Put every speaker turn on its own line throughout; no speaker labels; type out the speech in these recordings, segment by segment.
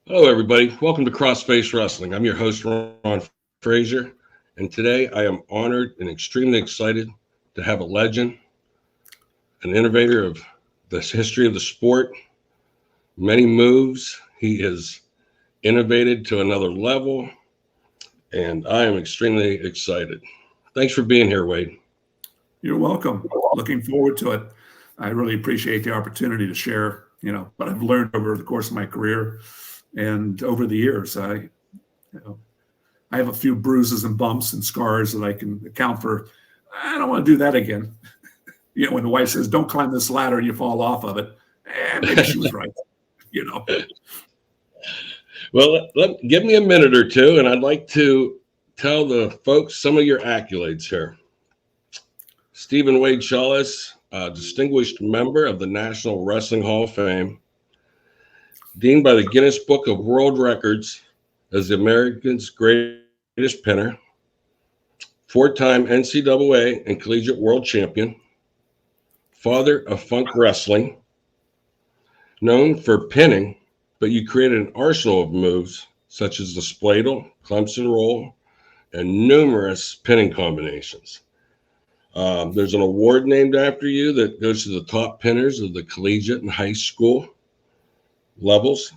Hello, everybody. Welcome to Crossface Wrestling. I'm your host, Ron Frazier, and today I am honored and extremely excited to have a legend, an innovator of the history of the sport, many moves. He is innovated to another level, and I am extremely excited. Thanks for being here, Wade.
You're welcome. Looking forward to it. I really appreciate the opportunity to share, what I've learned over the course of my career and over the years. I have a few bruises and bumps and scars that I can account for. I don't want to do that again. When the wife says, "Don't climb this ladder," and you fall off of it, maybe she was right.
Well, give me a minute or two, and I'd like to tell the folks some of your accolades here. Stephen Wade Schalles, a distinguished member of the National Wrestling Hall of Fame, deemed by the Guinness Book of World Records as the American's greatest pinner, four-time NCAA and collegiate world champion, father of funk wrestling, known for pinning, but you created an arsenal of moves such as the spladle, Clemson roll, and numerous pinning combinations. There's an award named after you that goes to the top pinners of the collegiate and high school levels.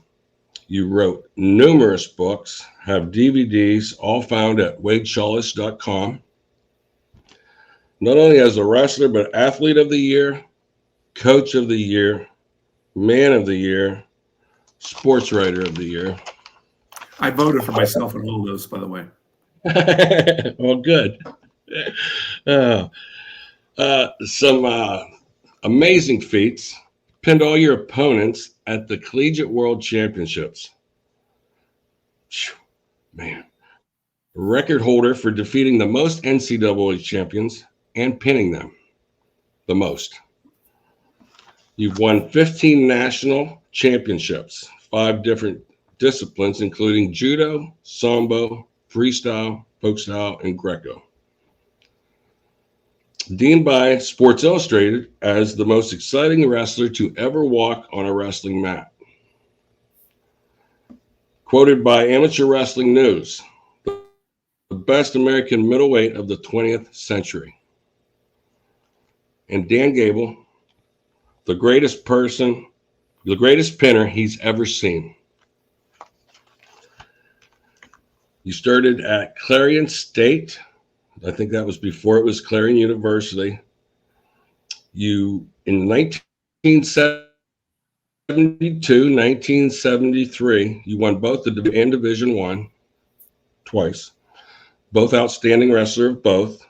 You wrote numerous books, have DVDs, all found at wadeschalles.com. Not only as a wrestler, but athlete of the year, coach of the year, man of the year, sports writer of the year.
I voted for myself in all those, by the way.
Well, good. Some amazing feats. Pinned all your opponents at the Collegiate World Championships. Man. Record holder for defeating the most NCAA champions and pinning them the most. You've won 15 national championships, 5 different disciplines, including judo, sambo, freestyle, folk style, and Greco. Deemed by Sports Illustrated as the most exciting wrestler to ever walk on a wrestling mat. Quoted by Amateur Wrestling News, the best American middleweight of the 20th century. And Dan Gable, the greatest pinner he's ever seen. You started at Clarion State. I think that was before it was Clarion University. You, in 1972, 1973, you won both the and Division I twice, both outstanding wrestler of both.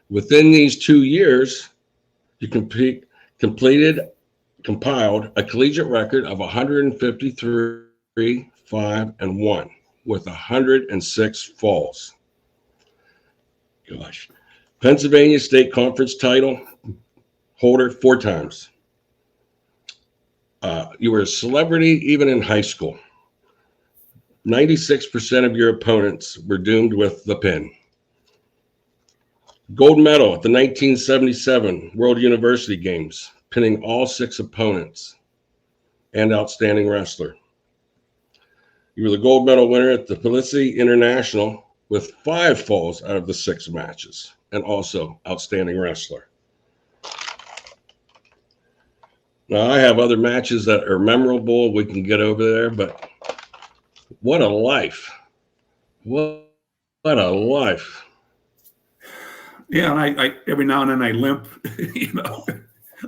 Within these 2 years, you compiled a collegiate record of 153, 5, and 1 with 106 falls. Gosh. Pennsylvania State Conference title holder 4 times. You were a celebrity even in high school. 96% of your opponents were doomed with the pin. Gold medal at the 1977 World University Games, pinning all 6 opponents, and outstanding wrestler. You were the gold medal winner at the Felicity International with 5 falls out of the 6 matches, and also outstanding wrestler. Now, I have other matches that are memorable. We can get over there, but what a life. What a life.
Yeah, and I every now and then I limp,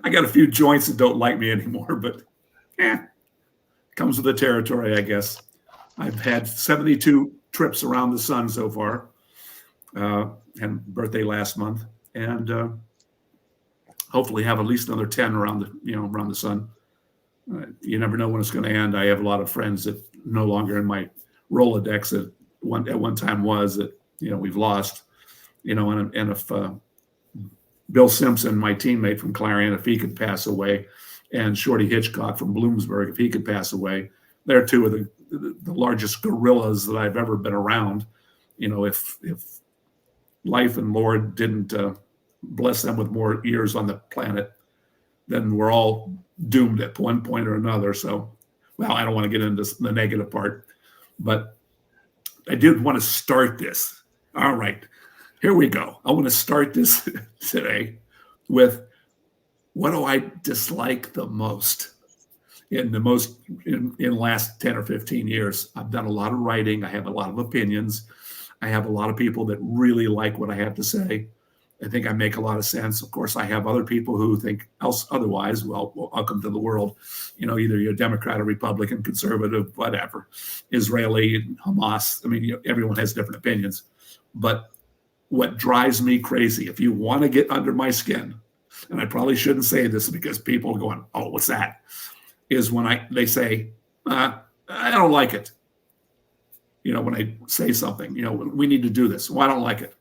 I got a few joints that don't like me anymore, but comes with the territory, I guess. I've had 72 trips around the sun so far, and birthday last month, and hopefully have at least another 10 around the sun. You never know when it's going to end. I have a lot of friends that no longer in my Rolodex at one time was that we've lost. And if Bill Simpson, my teammate from Clarion, if he could pass away, and Shorty Hitchcock from Bloomsburg, if he could pass away, they're 2 of the largest gorillas that I've ever been around. If life and Lord didn't bless them with more years on the planet, then we're all doomed at one point or another. So well, I don't want to get into the negative part, but I did want to start this. All right, here we go. I want to start this today with what do I dislike the most in the last 10 or 15 years. I've done a lot of writing. I have a lot of opinions. I have a lot of people that really like what I have to say. I think I make a lot of sense. Of course, I have other people who think otherwise. Well, welcome to the world. Either you're Democrat or Republican, conservative, whatever, Israeli, Hamas. I mean, everyone has different opinions. But what drives me crazy, if you want to get under my skin, and I probably shouldn't say this because people are going, oh, what's that? Is when they say, I don't like it. When I say something, we need to do this. Well, I don't like it.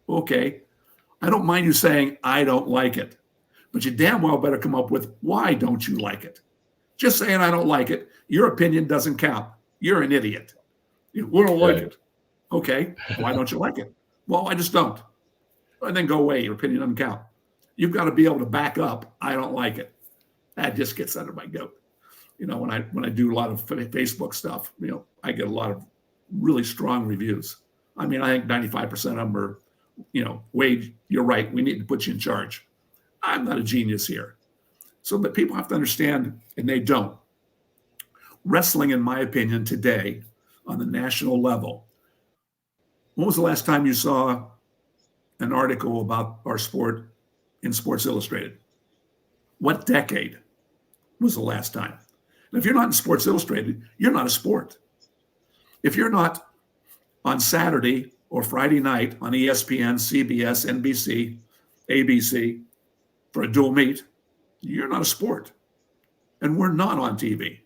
Okay. I don't mind you saying, I don't like it, but you damn well better come up with, why don't you like it? Just saying, I don't like it. Your opinion doesn't count. You're an idiot. We don't like it. Okay. Why don't you like it? Well, I just don't. And then go away. Your opinion doesn't count. You've got to be able to back up. I don't like it. That just gets under my goat. When I do a lot of Facebook stuff, I get a lot of really strong reviews. I mean, I think 95% of them are, Wade, you're right. We need to put you in charge. I'm not a genius here. But people have to understand, and they don't. Wrestling, in my opinion, today on the national level, when was the last time you saw an article about our sport in Sports Illustrated? What decade was the last time? And if you're not in Sports Illustrated, you're not a sport. If you're not on Saturday or Friday night on ESPN, CBS, NBC, ABC for a dual meet, you're not a sport. And we're not on TV.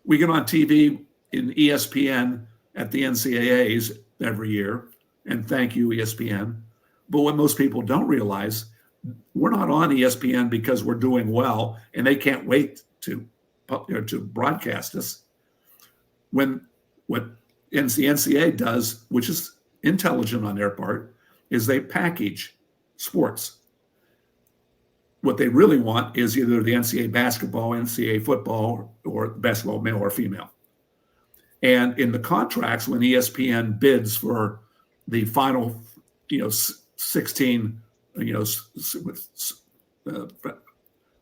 We get on TV in ESPN at the NCAAs every year, and thank you, ESPN. But what most people don't realize, we're not on ESPN because we're doing well, and they can't wait to broadcast us. When what the NCAA does, which is intelligent on their part, is they package sports. What they really want is either the NCAA basketball, NCAA football, or basketball, male or female. And in the contracts, when ESPN bids for the final, 16,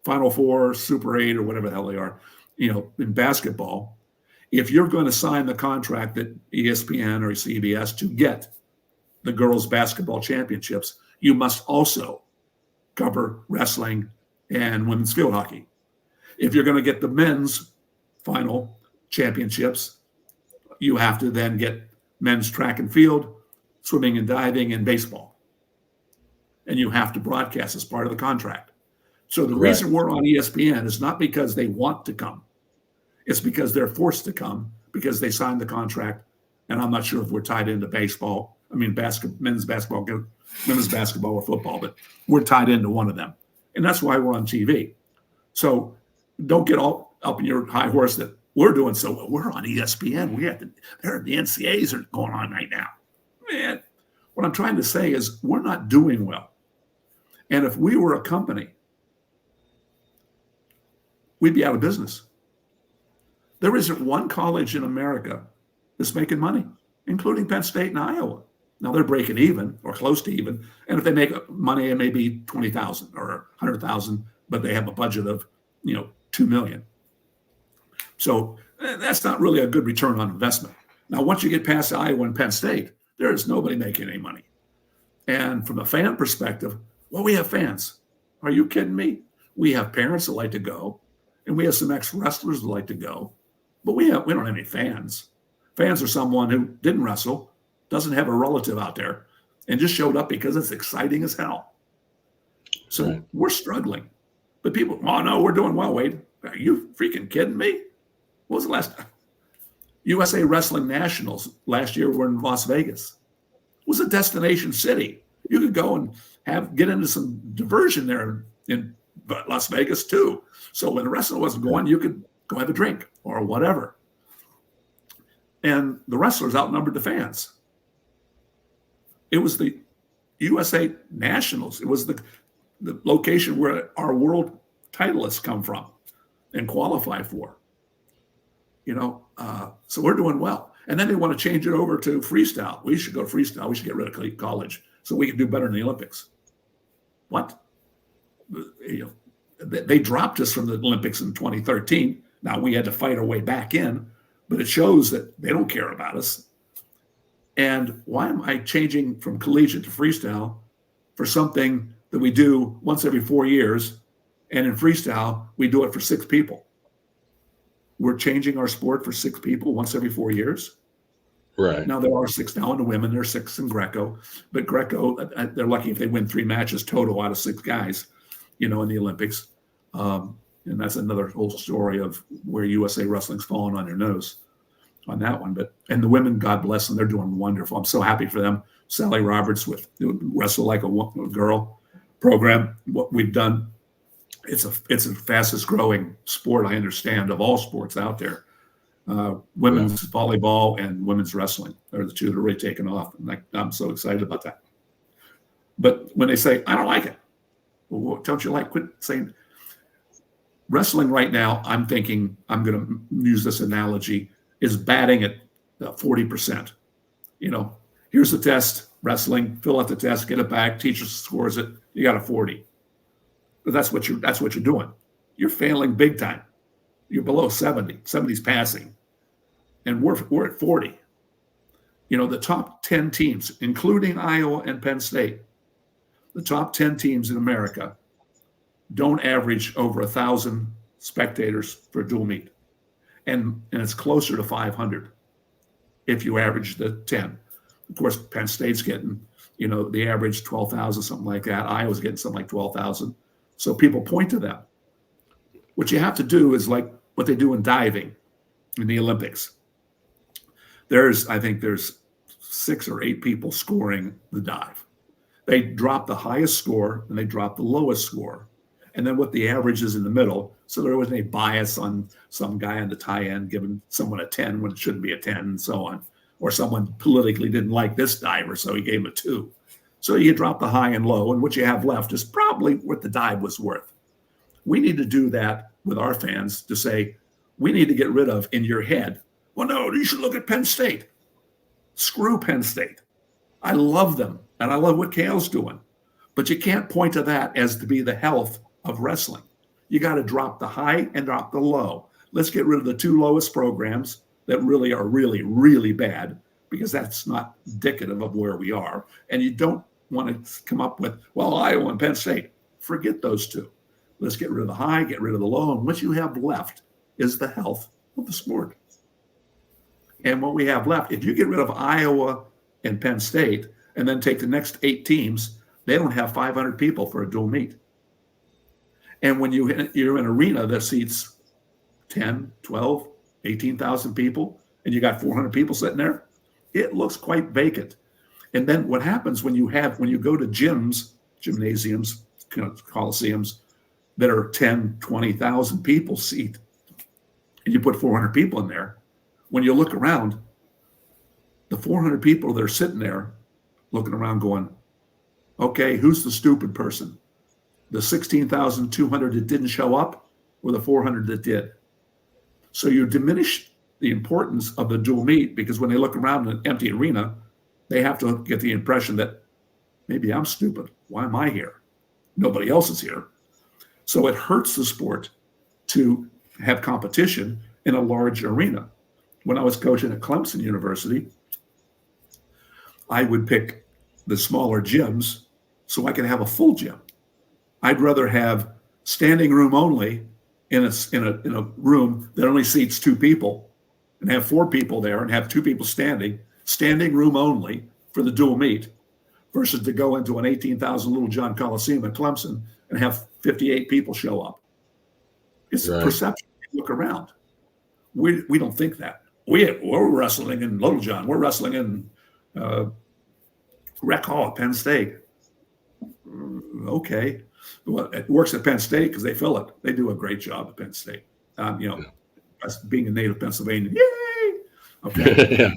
Final Four, Super 8, or whatever the hell they are, in basketball, if you're going to sign the contract that ESPN or CBS to get the girls' basketball championships, you must also cover wrestling and women's field hockey. If you're going to get the men's final championships, you have to then get men's track and field, swimming and diving, and baseball. And you have to broadcast as part of the contract. So the reason we're on ESPN is not because they want to come. It's because they're forced to come because they signed the contract. And I'm not sure if we're tied into baseball. I mean, men's basketball, women's basketball, or football, but we're tied into one of them. And that's why we're on TV. So don't get all up in your high horse that we're doing so well. We're on ESPN. The NCAAs are going on right now. Man, what I'm trying to say is we're not doing well. And if we were a company, we'd be out of business. There isn't one college in America that's making money, including Penn State and Iowa. Now they're breaking even or close to even. And if they make money, it may be 20,000 or 100,000, but they have a budget of, 2 million. So that's not really a good return on investment. Now, once you get past Iowa and Penn State, there is nobody making any money. And from a fan perspective, well, we have fans. Are you kidding me? We have parents that like to go, and we have some ex-wrestlers that like to go, but we don't have any fans. Fans are someone who didn't wrestle, doesn't have a relative out there, and just showed up because it's exciting as hell. So we're struggling. But people, oh no, we're doing well, Wade. Are you freaking kidding me? What was the last time? USA Wrestling Nationals last year were in Las Vegas. It was a destination city. You could go and get into some diversion there in Las Vegas too. So when the wrestling wasn't going, you could go have a drink or whatever. And the wrestlers outnumbered the fans. It was the USA Nationals. It was the location where our world titleists come from and qualify for. So we're doing well. And then they want to change it over to freestyle. We should go freestyle. We should get rid of college so we can do better in the Olympics. What? They dropped us from the Olympics in 2013. Now we had to fight our way back in, but it shows that they don't care about us. And why am I changing from collegiate to freestyle for something that we do once every 4 years? And in freestyle, we do it for 6 people. We're changing our sport for 6 people once every 4 years.
Right.
Now there are 6 now in the women. There are 6 in Greco, but Greco, they're lucky if they win 3 matches total out of 6 guys, in the Olympics. And that's another whole story of where USA Wrestling's fallen on their nose on that one. And the women, God bless them, they're doing wonderful. I'm so happy for them. Sally Roberts with Wrestle Like a Girl program. What we've done, it's the fastest growing sport, I understand, of all sports out there. Women's volleyball and women's wrestling are the 2 that are really taking off. And I'm so excited about that. But when they say, I don't like it, well, what don't you like? Quit saying. Wrestling right now, I'm thinking, I'm going to use this analogy, is batting at 40%. Here's the test, wrestling, fill out the test, get it back, teacher scores it, you got a 40. But that's what you're doing. You're failing big time. You're below 70. 70's passing. And we're at 40. The top 10 teams, including Iowa and Penn State, the top 10 teams in America don't average over 1,000 spectators for dual meet. And it's closer to 500 if you average the 10. Of course, Penn State's getting, the average 12,000, something like that. Iowa's getting something like 12,000. So people point to them. What you have to do is like what they do in diving in the Olympics. I think there's 6 or 8 people scoring the dive. They drop the highest score and they drop the lowest score. And then what the average is in the middle. So there wasn't any bias on some guy on the tie end giving someone a 10 when it shouldn't be a 10 and so on. Or someone politically didn't like this diver, so he gave him a 2. So you drop the high and low, and what you have left is probably what the dive was worth. We need to do that with our fans to say, we need to get rid of in your head, well, no, you should look at Penn State. Screw Penn State. I love them, and I love what Kale's doing. But you can't point to that as to be the health of wrestling. You got to drop the high and drop the low. Let's get rid of the 2 lowest programs that really are really, really bad, because that's not indicative of where we are. And you don't want to come up with, well, Iowa and Penn State. Forget those 2. Let's get rid of the high, get rid of the low. And what you have left is the health of the sport. And what we have left, if you get rid of Iowa and Penn State and then take the next 8 teams, they don't have 500 people for a dual meet. And when you're in an arena that seats 10, 12, 18,000 people, and you got 400 people sitting there, it looks quite vacant. And then what happens when you go to gyms, gymnasiums, coliseums that are 10, 20,000 people seat, and you put 400 people in there, when you look around, the 400 people that are sitting there looking around going, okay, who's the stupid person? The 16,200 that didn't show up or the 400 that did? So you diminish the importance of the dual meet, because when they look around an empty arena, they have to get the impression that maybe I'm stupid. Why am I here? Nobody else is here. So it hurts the sport to have competition in a large arena. When I was coaching at Clemson University, I would pick the smaller gyms so I could have a full gym. I'd rather have standing room only in a room that only seats 2 people, and have 4 people there and have 2 people standing room only for the dual meet, versus to go into an 18,000 Little John Coliseum at Clemson and have 58 people show up. It's right. Perception. Look around. We don't think that. We're wrestling in Little John. We're wrestling in Rec Hall at Penn State. Okay. Well, it works at Penn State because they fill it. They do a great job at Penn State. Being a native Pennsylvanian, yay! Okay. Yeah.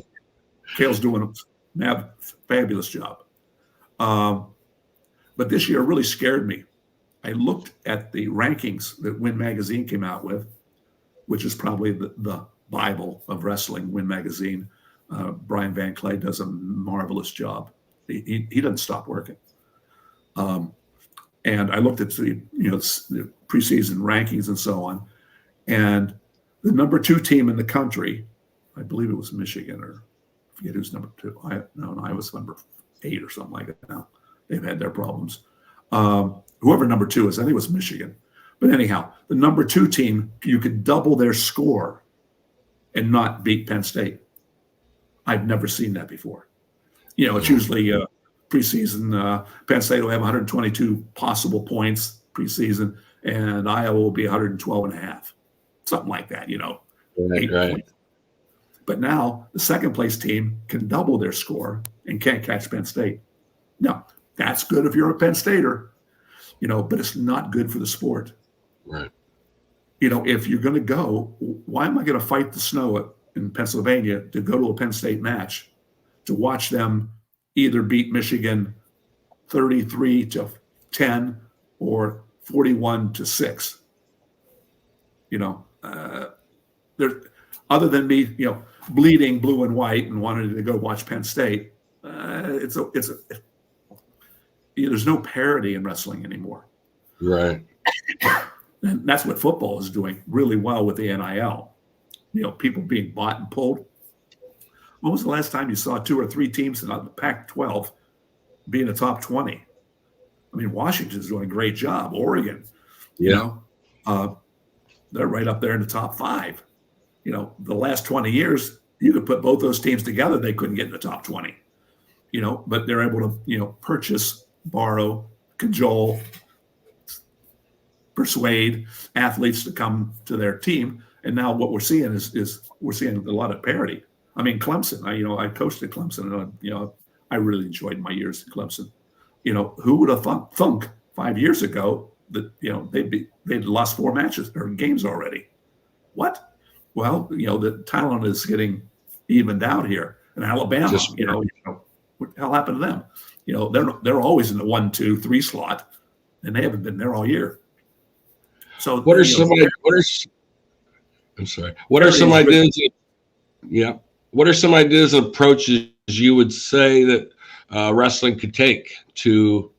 Kale's doing a fabulous job. But this year really scared me. I looked at the rankings that Win Magazine came out with, which is probably the Bible of wrestling, Win Magazine. Brian Van Clay does a marvelous job. He doesn't stop working. And I looked at the preseason rankings and so on, and the number 2 team in the country, I believe it was Michigan, or I forget who's number 2. I was number 8 or something like that. Now they've had their problems. Whoever number 2 is, I think it was Michigan. But anyhow, the number 2 team, you could double their score and not beat Penn State. I've never seen that before. It's usually preseason. Penn State will have 122 possible points preseason, and Iowa will be 112 and a half, something like that.
Right.
But now the second place team can double their score and can't catch Penn State. Now, that's good if you're a Penn Stater, but it's not good for the sport.
Right.
If you're going to go, why am I going to fight the snow in Pennsylvania to go to a Penn State match to watch them either beat Michigan 33-10 or 41-6? Other than me, bleeding blue and white and wanting to go watch Penn State, there's no parity in wrestling anymore.
Right.
And that's what football is doing really well with the NIL. People being bought and pulled. When was the last time you saw 2 or 3 teams in the Pac-12 be in the top 20? I mean, Washington's doing a great job. Oregon, they're right up there in the top 5. The last 20 years, you could put both those teams together, they couldn't get in the top 20. But they're able to, purchase, borrow, cajole, persuade athletes to come to their team. And now what we're seeing is we're seeing a lot of parity. I mean, Clemson, I coached at Clemson, and I really enjoyed my years at Clemson. Who would have thunk 5 years ago that they'd lost 4 matches or games already? What? Well, the talent is getting evened out here. And Alabama, what the hell happened to them? They're always in the 1, 2, 3 slot, and they haven't been there all year. So
what are some ideas? What are some ideas and approaches you would say that wrestling could take to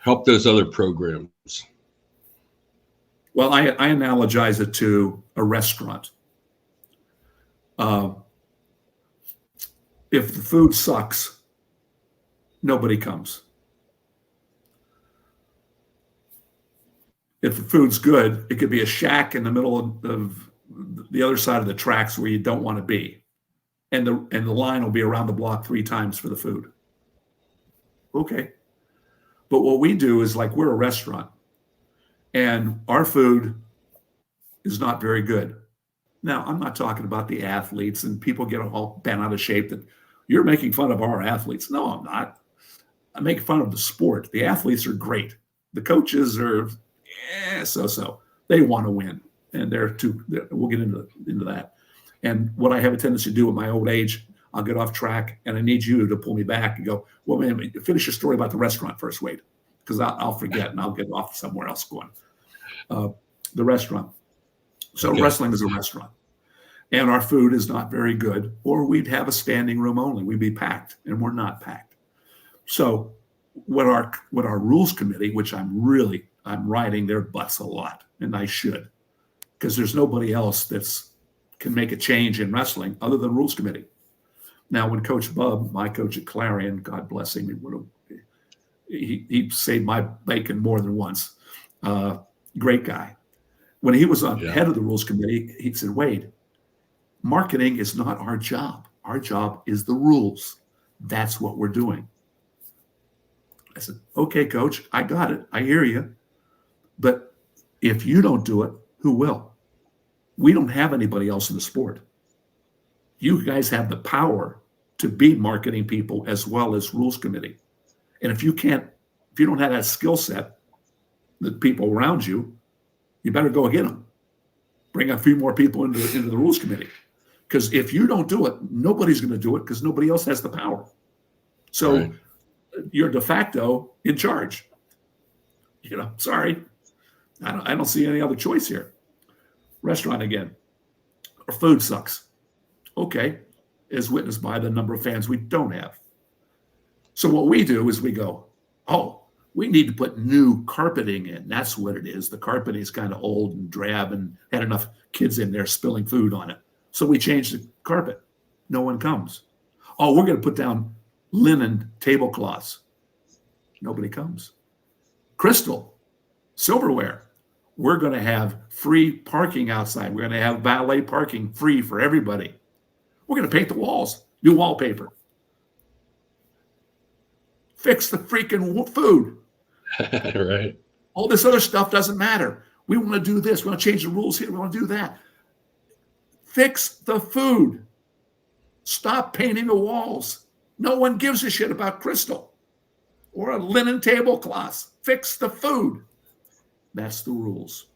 help those other programs?
Well, I analogize it to a restaurant. If the food sucks, nobody comes. If the food's good, it could be a shack in the middle of the other side of the tracks where you don't want to be. And the line will be around the block 3 times for the food. Okay. But what we do is, like, we're a restaurant and our food is not very good. Now, I'm not talking about the athletes, and people get all bent out of shape that you're making fun of our athletes. No, I'm not. I'm making fun of the sport. The athletes are great. The coaches are so. They want to win, and we'll get into that. And what I have a tendency to do at my old age, I'll get off track, and I need you to pull me back and go, well, man, finish your story about the restaurant first, Wade, because I'll forget and I'll get off somewhere else going. The restaurant. So okay. Wrestling is a restaurant, and our food is not very good, or we'd have a standing room only. We'd be packed, and we're not packed. So what our rules committee, which I'm riding their butts a lot, and I should, because there's nobody else can make a change in wrestling other than rules committee. Now, when Coach Bub, my coach at Clarion, God bless him, he saved my bacon more than once. Great guy. When he was on head of the rules committee, he said, Wade, marketing is not our job. Our job is the rules. That's what we're doing. I said, okay, coach, I got it. I hear you. But if you don't do it, who will? We don't have anybody else in the sport. You guys have the power to be marketing people as well as rules committee. And if you don't have that skill set, the people around you, you better go get them. Bring a few more people into the rules committee. Because if you don't do it, nobody's going to do it because nobody else has the power. So you're de facto in charge. Sorry. I don't see any other choice here. Restaurant again. our food sucks. Okay, as witnessed by the number of fans we don't have. So what we do is we go, oh, we need to put new carpeting in. That's what it is. The carpeting is kind of old and drab and had enough kids in there spilling food on it. So we change the carpet. No one comes. Oh, we're going to put down linen tablecloths. Nobody comes. Crystal, silverware. We're going to have free parking outside. We're going to have valet parking free for everybody. We're going to paint the walls, new wallpaper. Fix the freaking food.
Right.
All this other stuff doesn't matter. We want to do this. We want to change the rules here. We want to do that. Fix the food. Stop painting the walls. No one gives a shit about crystal or a linen tablecloth. Fix the food. That's the rules.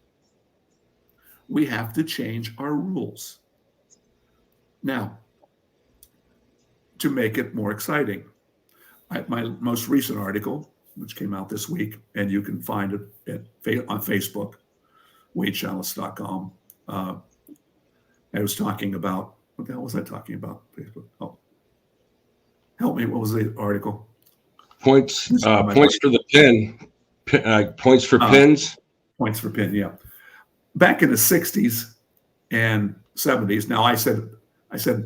We have to change our rules. Now, to make it more exciting, my most recent article, which came out this week, and you can find it on Facebook, WadeSchalles.com. I was talking about, what the hell was I talking about? Facebook. Oh, help me. What was the article?
Points for the pin. Points for pins.
Points for pin. Yeah. Back in the 60s and 70s. Now I said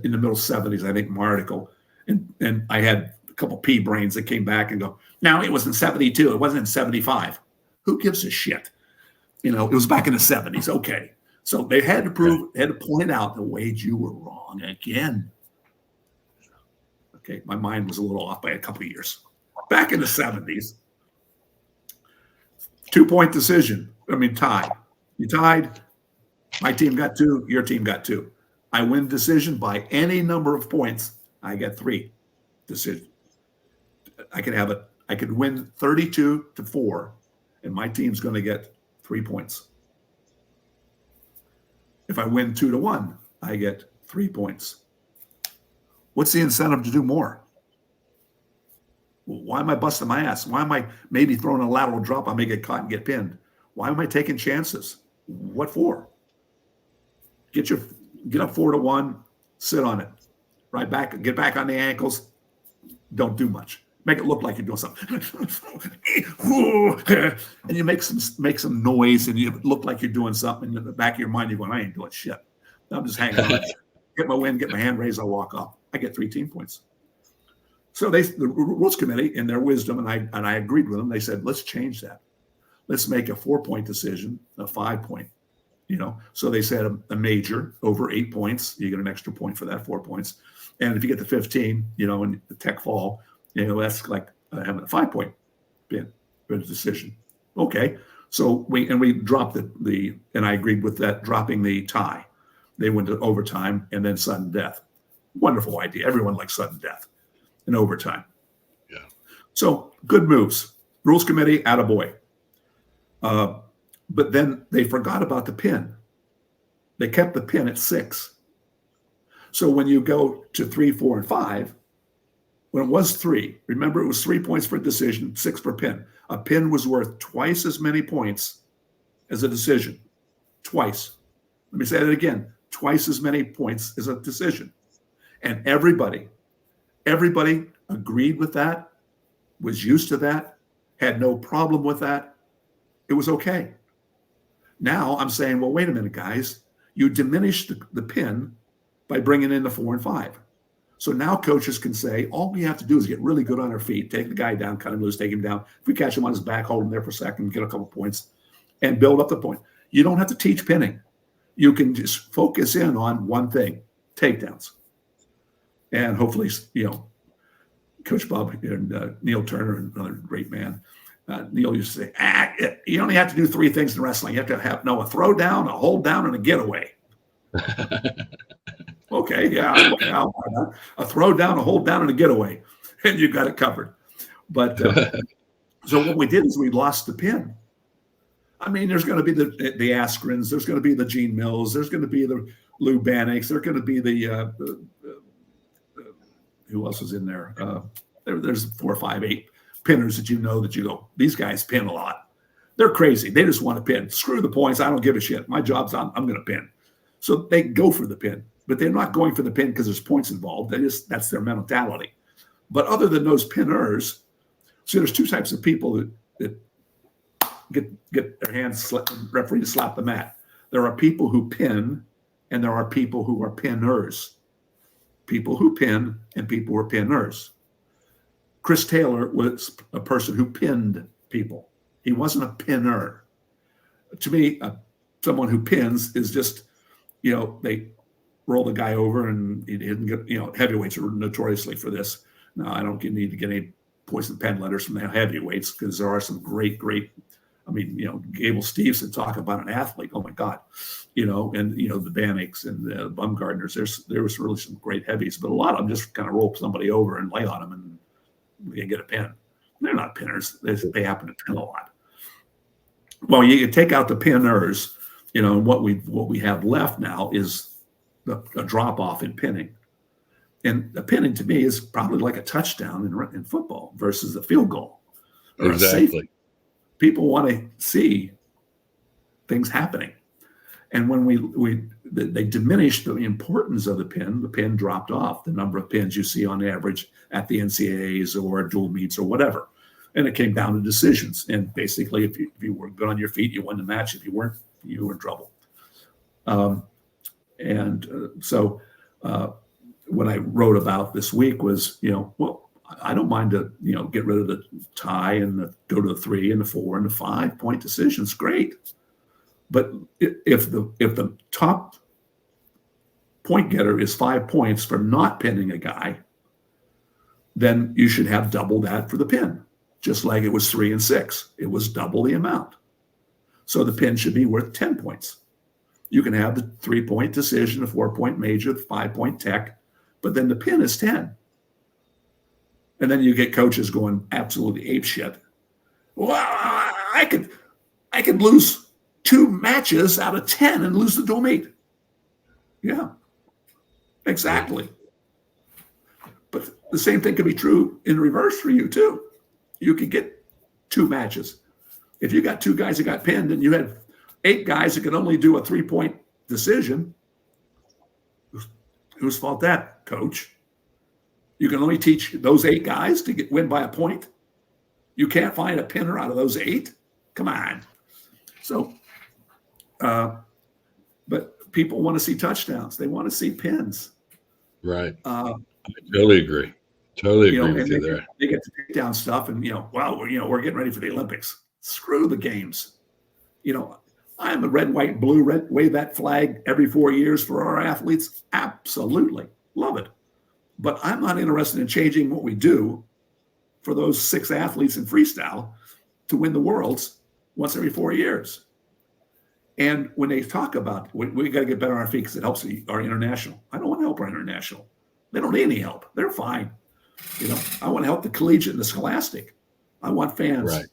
in the middle 70s, I think, my article, and I had a couple pea brains that came back and go, now it was in 72. It wasn't in 75. Who gives a shit? You know, it was back in the 70s. Okay. So they had to prove, had to point out the Wade, you were wrong again. Okay. My mind was a little off by a couple of years. Back in the 70s, 2-point decision. I mean, tie. You tied. My team got 2. Your team got 2. I win decision by any number of points. I get 3 decision. I could win 32-4, and my team's going to get 3 points. If I win 2-1, I get 3 points. What's the incentive to do more? Why am I busting my ass? Why am I maybe throwing a lateral drop? I may get caught and get pinned. Why am I taking chances? What for? Get up 4-1, sit on it. Right back, get back on the ankles. Don't do much. Make it look like you're doing something. And you make some noise and you look like you're doing something. In the back of your mind, you're going, I ain't doing shit. I'm just hanging on. Get my win, get my hand raised, I'll walk off. I get 3 team points. So the rules committee, in their wisdom, and I agreed with them, they said, let's change that. Let's make a 4-point decision, a 5-point. You know, so they said a major over 8 points, you get an extra point for that 4 points. And if you get the 15, you know, in the tech fall, you know, that's like having a 5-point pin decision. Okay. So we dropped and I agreed with that, dropping the tie. They went to overtime and then sudden death. Wonderful idea. Everyone likes sudden death in overtime.
Yeah.
So good moves. Rules committee, attaboy. But then they forgot about the pin. They kept the pin at 6. So when you go to 3, 4, and 5, when it was 3, remember it was 3 points for a decision, 6 for pin. A pin was worth twice as many points as a decision. Twice. Let me say that again. Twice as many points as a decision. And everybody agreed with that, was used to that, had no problem with that. It was okay. Now I'm saying, well, wait a minute, guys. You diminished the pin by bringing in the 4 and 5. So now coaches can say, all we have to do is get really good on our feet, take the guy down, cut him loose, take him down. If we catch him on his back, hold him there for a second, get a couple points, and build up the point. You don't have to teach pinning. You can just focus in on one thing, takedowns. And hopefully, you know, Coach Bob and Neil Turner, another great man, Neil used to say, you only have to do 3 things in wrestling. You have to know a throw down, a hold down, and a getaway. Okay, yeah. A throw down, a hold down, and a getaway. And you got it covered. But so what we did is we lost the pin. I mean, there's going to be the Askrens. There's going to be the Gene Mills. There's going to be the Lou Bannix. There's going to be the who else is in there? There's 4, 5, 8 pinners that you know that you go, these guys pin a lot. They're crazy. They just want to pin. Screw the points. I don't give a shit. My job's I'm going to pin. So they go for the pin, but they're not going for the pin because there's points involved. That's their mentality. But other than those pinners, see, there's two types of people that get their hands referee to slap the mat. There are people who pin, and there are people who are pinners. People who pin and people who are pinners. Chris Taylor was a person who pinned people. He wasn't a pinner. To me, someone who pins is just, they roll the guy over and he didn't get, heavyweights are notoriously for this. Now, I don't need to get any poison pen letters from the heavyweights because there are some great, Gable Steveson talk about an athlete. Oh my God, and the Bannicks and the Bumgardners. There was really some great heavies, but a lot of them just kind of roll somebody over and lay on them and they get a pin. They're not pinners. They happen to pin a lot. Well, you take out the pinners, and what we have left now is a drop off in pinning. And the pinning to me is probably like a touchdown in football versus a field goal. Or
exactly.
People want to see things happening. And when they diminished the importance of the pin dropped off the number of pins you see on average at the NCAAs or dual meets or whatever. And it came down to decisions. And basically, if you were good on your feet, you won the match. If you weren't, you were in trouble. So what I wrote about this week was, I don't mind to, get rid of the tie and go to the 3 and the 4 and the 5 point decisions. Great. But if the top point getter is 5 points for not pinning a guy, then you should have double that for the pin. Just like it was 3 and 6. It was double the amount. So the pin should be worth 10 points. You can have the 3-point decision, a 4-point major, the 5-point tech, but then the pin is 10. And then you get coaches going absolutely apeshit. Well, I could lose 2 matches out of 10 and lose the dual meet. Yeah, exactly. But the same thing could be true in reverse for you too. You could get 2 matches. If you got 2 guys that got pinned and you had 8 guys that could only do a 3-point decision, whose fault that, coach? You can only teach those 8 guys to win by a point. You can't find a pinner out of those 8. Come on. So, but people want to see touchdowns. They want to see pins.
Right. I totally agree. Totally agree with you there.
They get to take down stuff and, we're getting ready for the Olympics. Screw the games. I'm a red, white, blue, wave that flag every 4 years for our athletes. Absolutely. Love it. But I'm not interested in changing what we do for those 6 athletes in freestyle to win the worlds once every 4 years. And when they talk about we got to get better on our feet because it helps our international. I don't want to help our international. They don't need any help. They're fine. I want to help the collegiate and the scholastic. I want fans.
Right.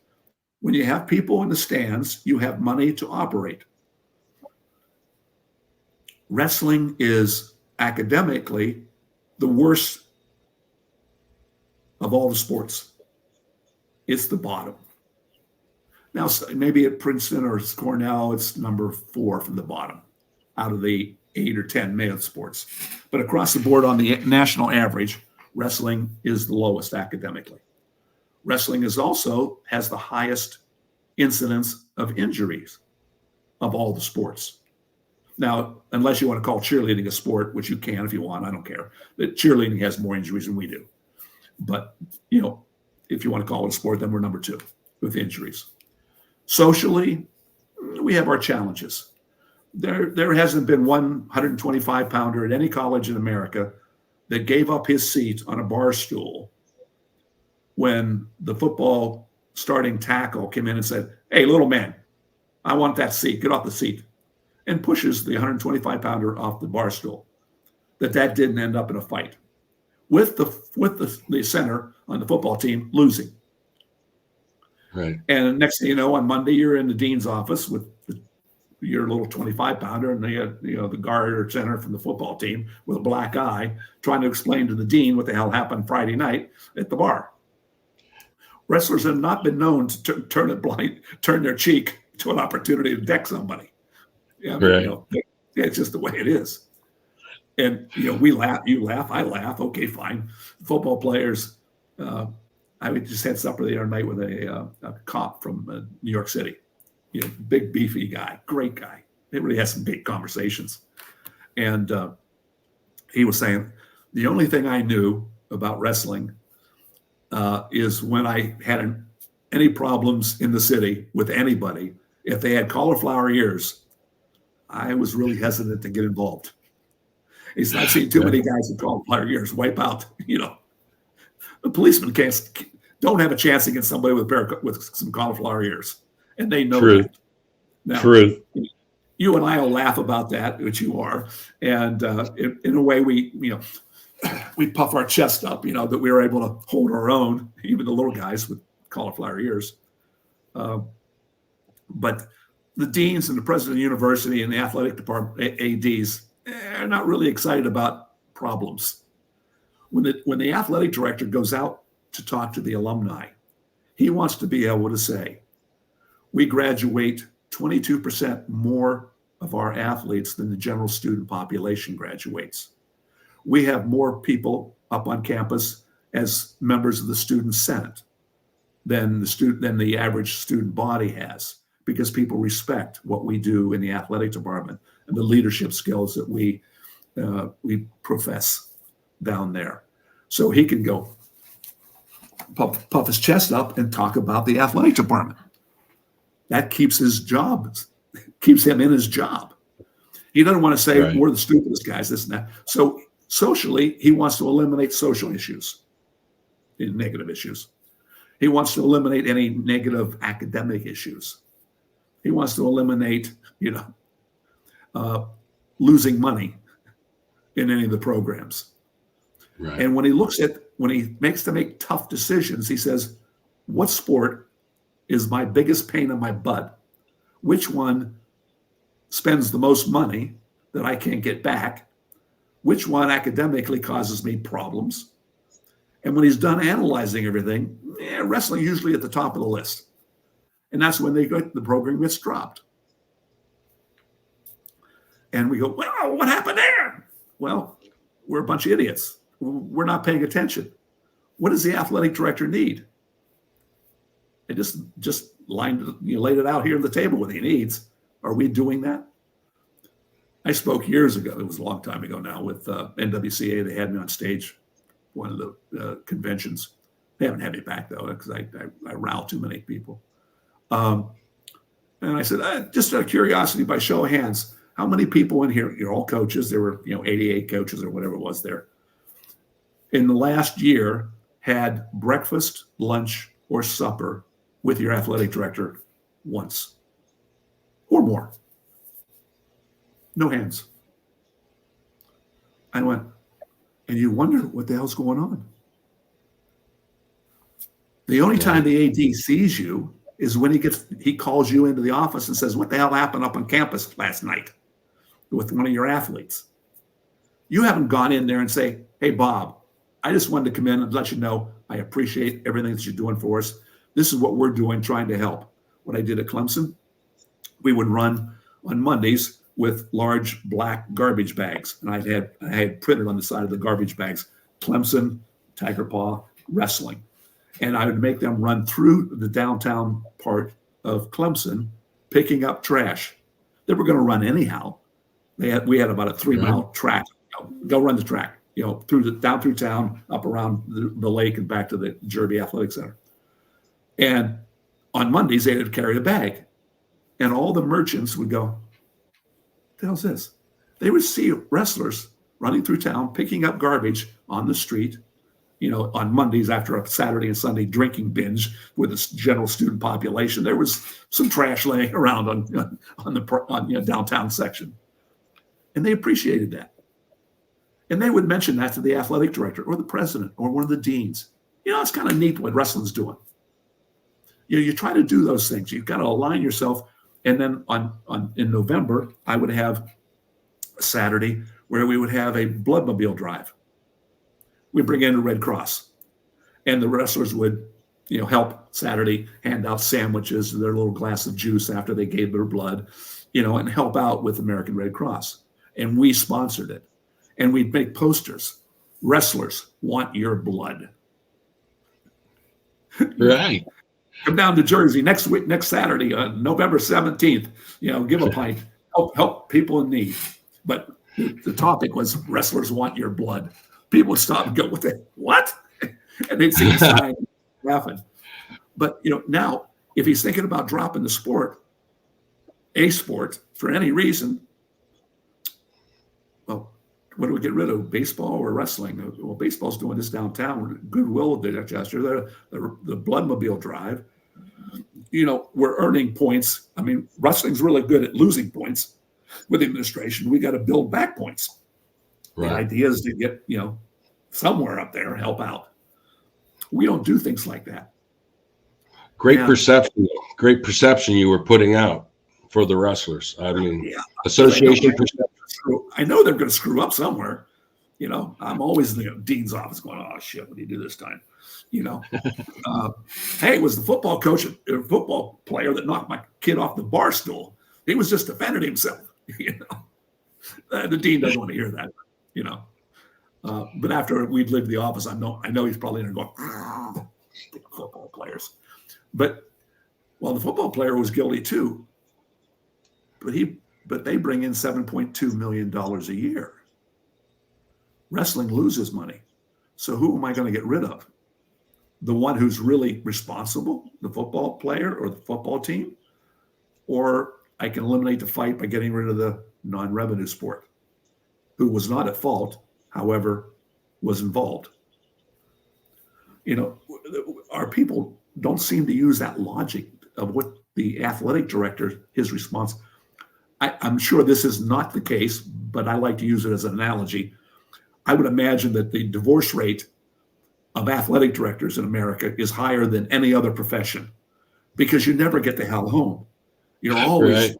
When you have people in the stands, you have money to operate. Wrestling is academically the worst of all the sports. It's the bottom. Now, maybe at Princeton or Cornell, it's number 4 from the bottom out of the 8 or 10 male sports. But across the board on the national average, wrestling is the lowest academically. Wrestling has the highest incidence of injuries of all the sports. Now, unless you want to call cheerleading a sport, which you can if you want, I don't care. But cheerleading has more injuries than we do. But, if you want to call it a sport, then we're number 2 with injuries. Socially, we have our challenges. There hasn't been one 125-pounder at any college in America that gave up his seat on a bar stool when the football starting tackle came in and said, "Hey, little man, I want that seat. Get off the seat," and pushes the 125-pounder off the bar stool. That didn't end up in a fight with the center on the football team losing.
Right.
And next thing you know, on Monday, you're in the dean's office with your little 25-pounder and the guard or center from the football team with a black eye trying to explain to the dean what the hell happened Friday night at the bar. Wrestlers have not been known to turn their cheek to an opportunity to deck somebody. Yeah,
right.
Yeah, it's just the way it is. And, we laugh, you laugh, I laugh. Okay, fine. Football players. I just had supper the other night with a cop from New York City. Big, beefy guy, great guy. They really had some big conversations. And he was saying, the only thing I knew about wrestling is when I had any problems in the city with anybody, if they had cauliflower ears, I was really hesitant to get involved. I've seen too many guys with cauliflower ears wipe out. The policemen don't have a chance against somebody with some cauliflower ears, and they know
Truth.
that. Now,
Truth.
You and I will laugh about that, which you are, and in a way we puff our chest up, that we were able to hold our own, even the little guys with cauliflower ears. But the deans and the president of the university and the athletic department ADs are not really excited about problems. When the athletic director goes out to talk to the alumni, he wants to be able to say, we graduate 22% more of our athletes than the general student population graduates. We have more people up on campus as members of the student senate than the average student body has, because people respect what we do in the athletic department and the leadership skills that we profess down there. So he can go puff his chest up and talk about the athletic department. That keeps him in his job. He doesn't want to say, right, we're the stupidest guys, this and that. So socially, he wants to eliminate social issues, negative issues. He wants to eliminate any negative academic issues. He wants to eliminate, losing money in any of the programs.
Right.
And when he makes to make tough decisions, he says, what sport is my biggest pain in my butt? Which one spends the most money that I can't get back? Which one academically causes me problems? And when he's done analyzing everything, wrestling usually at the top of the list. And that's when the program gets dropped. And we go, well, what happened there? Well, we're a bunch of idiots. We're not paying attention. What does the athletic director need? It just laid it out here on the table what he needs. Are we doing that? I spoke years ago, it was a long time ago now, with NWCA. They had me on stage, one of the conventions. They haven't had me back, though, because I rile too many people. And I said, just out of curiosity, by show of hands, how many people in here, you're all coaches, there were 88 coaches or whatever it was there, in the last year had breakfast, lunch, or supper with your athletic director once or more? No hands. I went, and you wonder what the hell's going on. The only time the AD sees you is when he calls you into the office and says, what the hell happened up on campus last night with one of your athletes? You haven't gone in there and say, hey, Bob, I just wanted to come in and let you know I appreciate everything that you're doing for us. This is what we're doing, trying to help. What I did at Clemson, we would run on Mondays with large black garbage bags. And I had printed on the side of the garbage bags, Clemson, Tiger Paw, wrestling. And I would make them run through the downtown part of Clemson, picking up trash. They were going to run anyhow. We had about a 3-mile track. Go run the track, down through town, up around the lake and back to the Derby Athletic Center. And on Mondays, they would carry a bag. And all the merchants would go, what the hell's this? They would see wrestlers running through town, picking up garbage on the street, on Mondays after a Saturday and Sunday drinking binge with the general student population. There was some trash laying around on the downtown section. And they appreciated that. And they would mention that to the athletic director or the president or one of the deans. It's kind of neat what wrestling's doing. You try to do those things. You've got to align yourself. And then in November, I would have a Saturday where we would have a bloodmobile drive. We bring in the Red Cross, and the wrestlers would, help Saturday, hand out sandwiches and their little glass of juice after they gave their blood, and help out with American Red Cross. And we sponsored it. And we'd make posters. Wrestlers want your blood.
Right.
Come down to Jersey next week, next Saturday, November 17th. Give a pint. Help people in need. But the topic was wrestlers want your blood. People would stop and go, what? And they'd see the sign laughing. But now, if he's thinking about dropping the sport, a sport for any reason, well, what do we get rid of? Baseball or wrestling? Well, baseball's doing this downtown. Goodwill did a gesture. The Bloodmobile Drive. We're earning points. I mean, wrestling's really good at losing points with the administration. We got to build back points. Right. The idea is to get, somewhere up there, help out. We don't do things like that.
Great perception you were putting out for the wrestlers. I mean, association perception.
I know they're going to screw up somewhere. I'm always in the dean's office going, oh, shit, what do you do this time? Hey, it was the football player that knocked my kid off the bar stool. He was just defending himself. The dean doesn't want to hear that, but after we'd lived in the office, I know he's probably going to go, football players. But the football player was guilty too. But they bring in $7.2 million a year. Wrestling loses money. So who am I going to get rid of? The one who's really responsible, the football player or the football team? Or I can eliminate the fight by getting rid of the non-revenue sport, who was not at fault, however, was involved. Our people don't seem to use that logic of what the athletic director, his response. I'm sure this is not the case, but I like to use it as an analogy. I would imagine that the divorce rate of athletic directors in America is higher than any other profession because you never get the hell home. You're always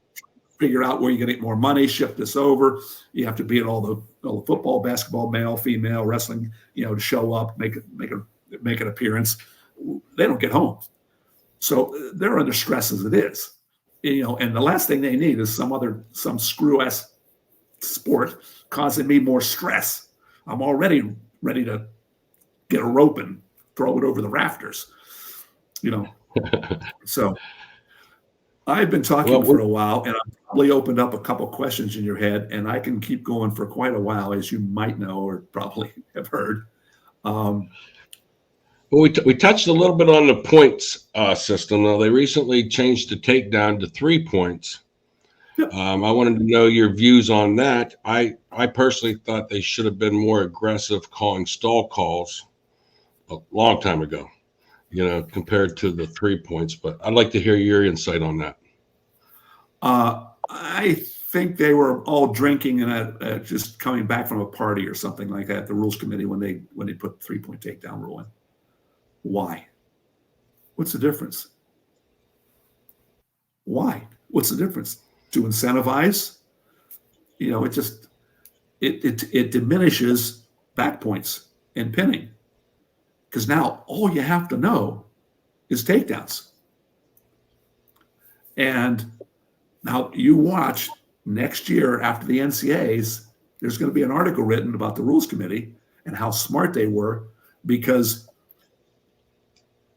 figure out where you're going to get more money, shift this over. You have to be at all the football, basketball, male, female, wrestling, to show up, make an appearance. They don't get home. So they're under stress as it is. And the last thing they need is some screw-ass sport causing me more stress. I'm already ready to get a rope and throw it over the rafters, So I've been talking for a while, and I've probably opened up a couple questions in your head, and I can keep going for quite a while, as you might know or probably have heard.
Well, we touched a little bit on the points system. Though they recently changed the takedown to 3 points. Yep. I wanted to know your views on that. I personally thought they should have been more aggressive calling stall calls a long time ago, compared to the 3 points. But I'd like to hear your insight on that.
I think they were all drinking and just coming back from a party or something like that. The rules committee when they put the 3-point takedown rule in. Why? What's the difference? Why? What's the difference? To incentivize? It diminishes back points and pinning. Because now all you have to know is takedowns. And now you watch next year after the NCAAs, there's going to be an article written about the rules committee and how smart they were because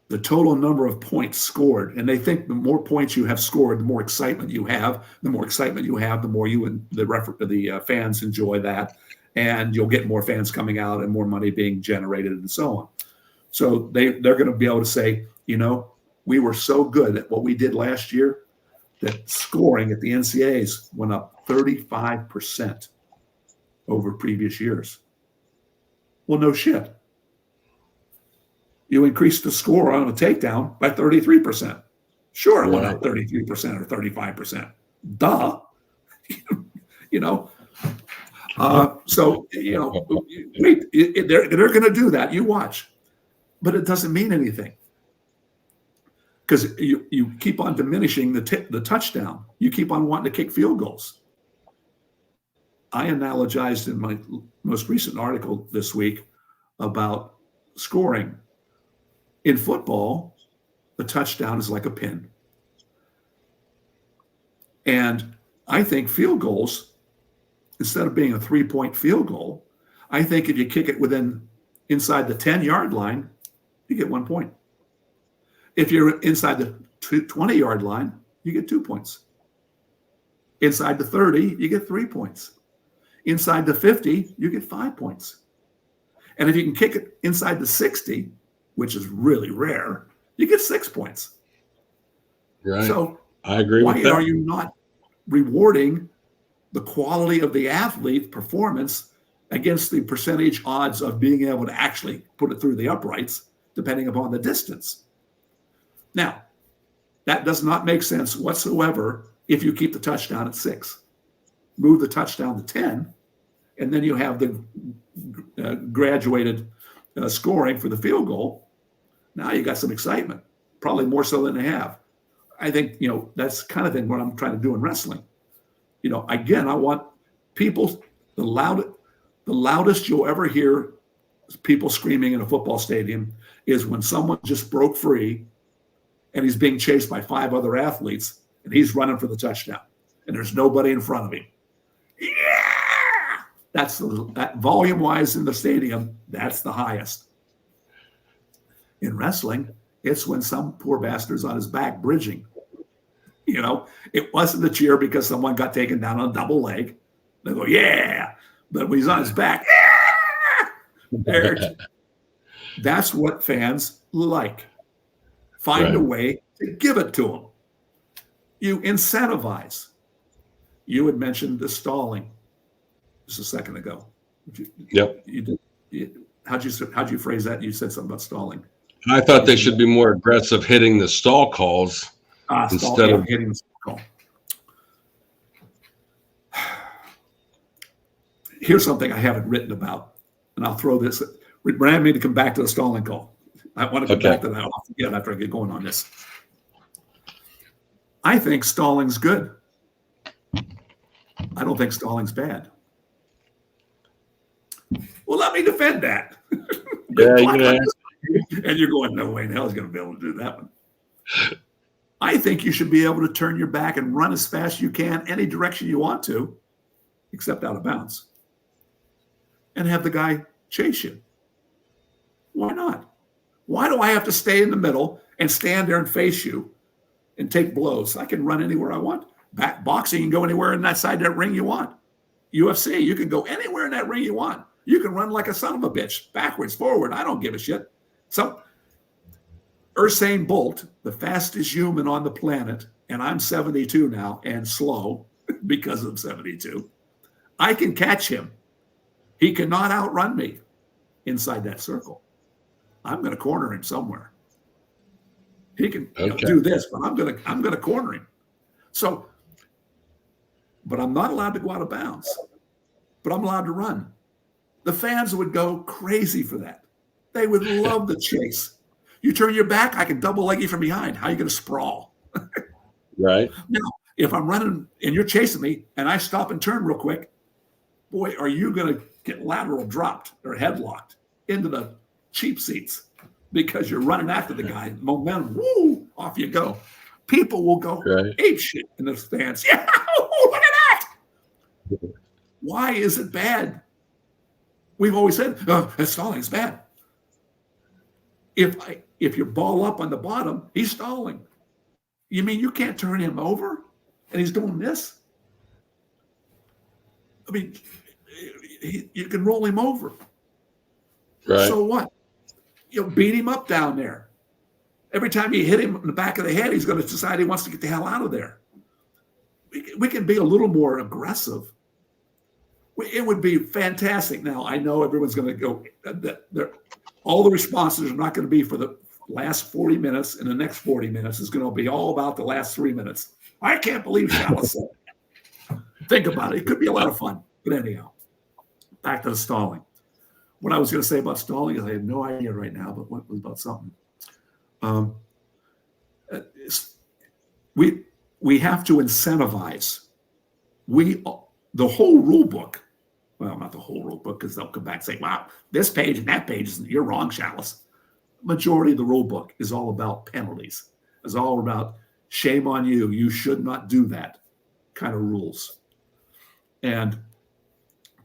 the total number of points scored, and they think the more points you have scored, the more excitement you have. The more excitement you have, the more you and the fans enjoy that, and you'll get more fans coming out and more money being generated and so on. So they're going to be able to say, we were so good at what we did last year that scoring at the NCAAs went up 35% over previous years. Well, no shit. You increased the score on a takedown by 33%. Sure, it went up 33% or 35%. Duh. Wait, they're going to do that. You watch. But it doesn't mean anything. Because you keep on diminishing the touchdown. You keep on wanting to kick field goals. I analogized in my most recent article this week about scoring. In football, a touchdown is like a pin. And I think field goals, instead of being a 3-point field goal, I think if you kick it inside the 10-yard line, you get 1 point. If you're inside the 20-yard line, you get 2 points. Inside the 30, you get 3 points. Inside the 50, you get 5 points. And if you can kick it inside the 60, which is really rare, you get 6 points.
Right.
So
I agree with that.
Why are you not rewarding the quality of the athlete performance against the percentage odds of being able to actually put it through the uprights, depending upon the distance? Now, that does not make sense whatsoever if you keep the touchdown at 6. Move the touchdown to 10, and then you have the graduated scoring for the field goal. Now you got some excitement, probably more so than they have. I think, that's kind of thing what I'm trying to do in wrestling. Again, I want people, the loudest you'll ever hear people screaming in a football stadium is when someone just broke free and he's being chased by 5 other athletes and he's running for the touchdown and there's nobody in front of him. Yeah! That volume-wise in the stadium, that's the highest. In wrestling, it's when some poor bastard's on his back bridging. It wasn't the cheer because someone got taken down on a double leg. They go, yeah. But when he's on his back, yeah! That's what fans like. Find a way to give it to them. You incentivize. You had mentioned the stalling just a second ago.
Yep.
How'd you phrase that? You said something about stalling.
I thought they should be more aggressive hitting the stall calls instead of
hitting the stall call. Here's something I haven't written about, and I'll throw this. Remind me to come back to the stalling call. I want to come back to that after I get going on this. I think stalling's good. I don't think stalling's bad. Well, let me defend that. And you're going, no way in hell is going to be able to do that one. I think you should be able to turn your back and run as fast as you can any direction you want to, except out of bounds, and have the guy chase you. Why not? Why do I have to stay in the middle and stand there and face you and take blows? I can run anywhere I want. Boxing, you can go anywhere in that side of that ring you want. UFC, you can go anywhere in that ring you want. You can run like a son of a bitch, backwards, forward. I don't give a shit. So Usain Bolt, the fastest human on the planet, and I'm 72 now and slow because I'm 72. I can catch him. He cannot outrun me inside that circle. I'm going to corner him somewhere. He can do this, but I'm going to corner him. So, but I'm not allowed to go out of bounds. But I'm allowed to run. The fans would go crazy for that. They would love the chase. You turn your back, I can double leg you from behind. How are you going to sprawl?
Right.
Now, if I'm running and you're chasing me and I stop and turn real quick, boy, are you going to get lateral dropped or headlocked into the cheap seats because you're running after the guy. Momentum, woo, off you go. People will go ape shit in the stands. Yeah, look at that. Why is it bad? We've always said, stalling's bad. If you ball up on the bottom, he's stalling. You mean you can't turn him over and he's doing this? I mean, you can roll him over.
Right.
So what? You'll beat him up down there. Every time you hit him in the back of the head, he's going to decide he wants to get the hell out of there. We can be a little more aggressive. It would be fantastic. Now, I know everyone's going to go, all the responses are not going to be for the last 40 minutes, and the next 40 minutes is going to be all about the last 3 minutes. I can't believe Schalles said that. Think about it. It could be a lot of fun. But anyhow, back to the stalling. What I was going to say about stalling is I have no idea right now, but what was about something. We have to incentivize. The whole rule book, well, not the whole rule book, because they'll come back and say, wow, this page and that page, you're wrong, Schalles. Majority of the rule book is all about penalties. It's all about shame on you. You should not do that. kind of rules. And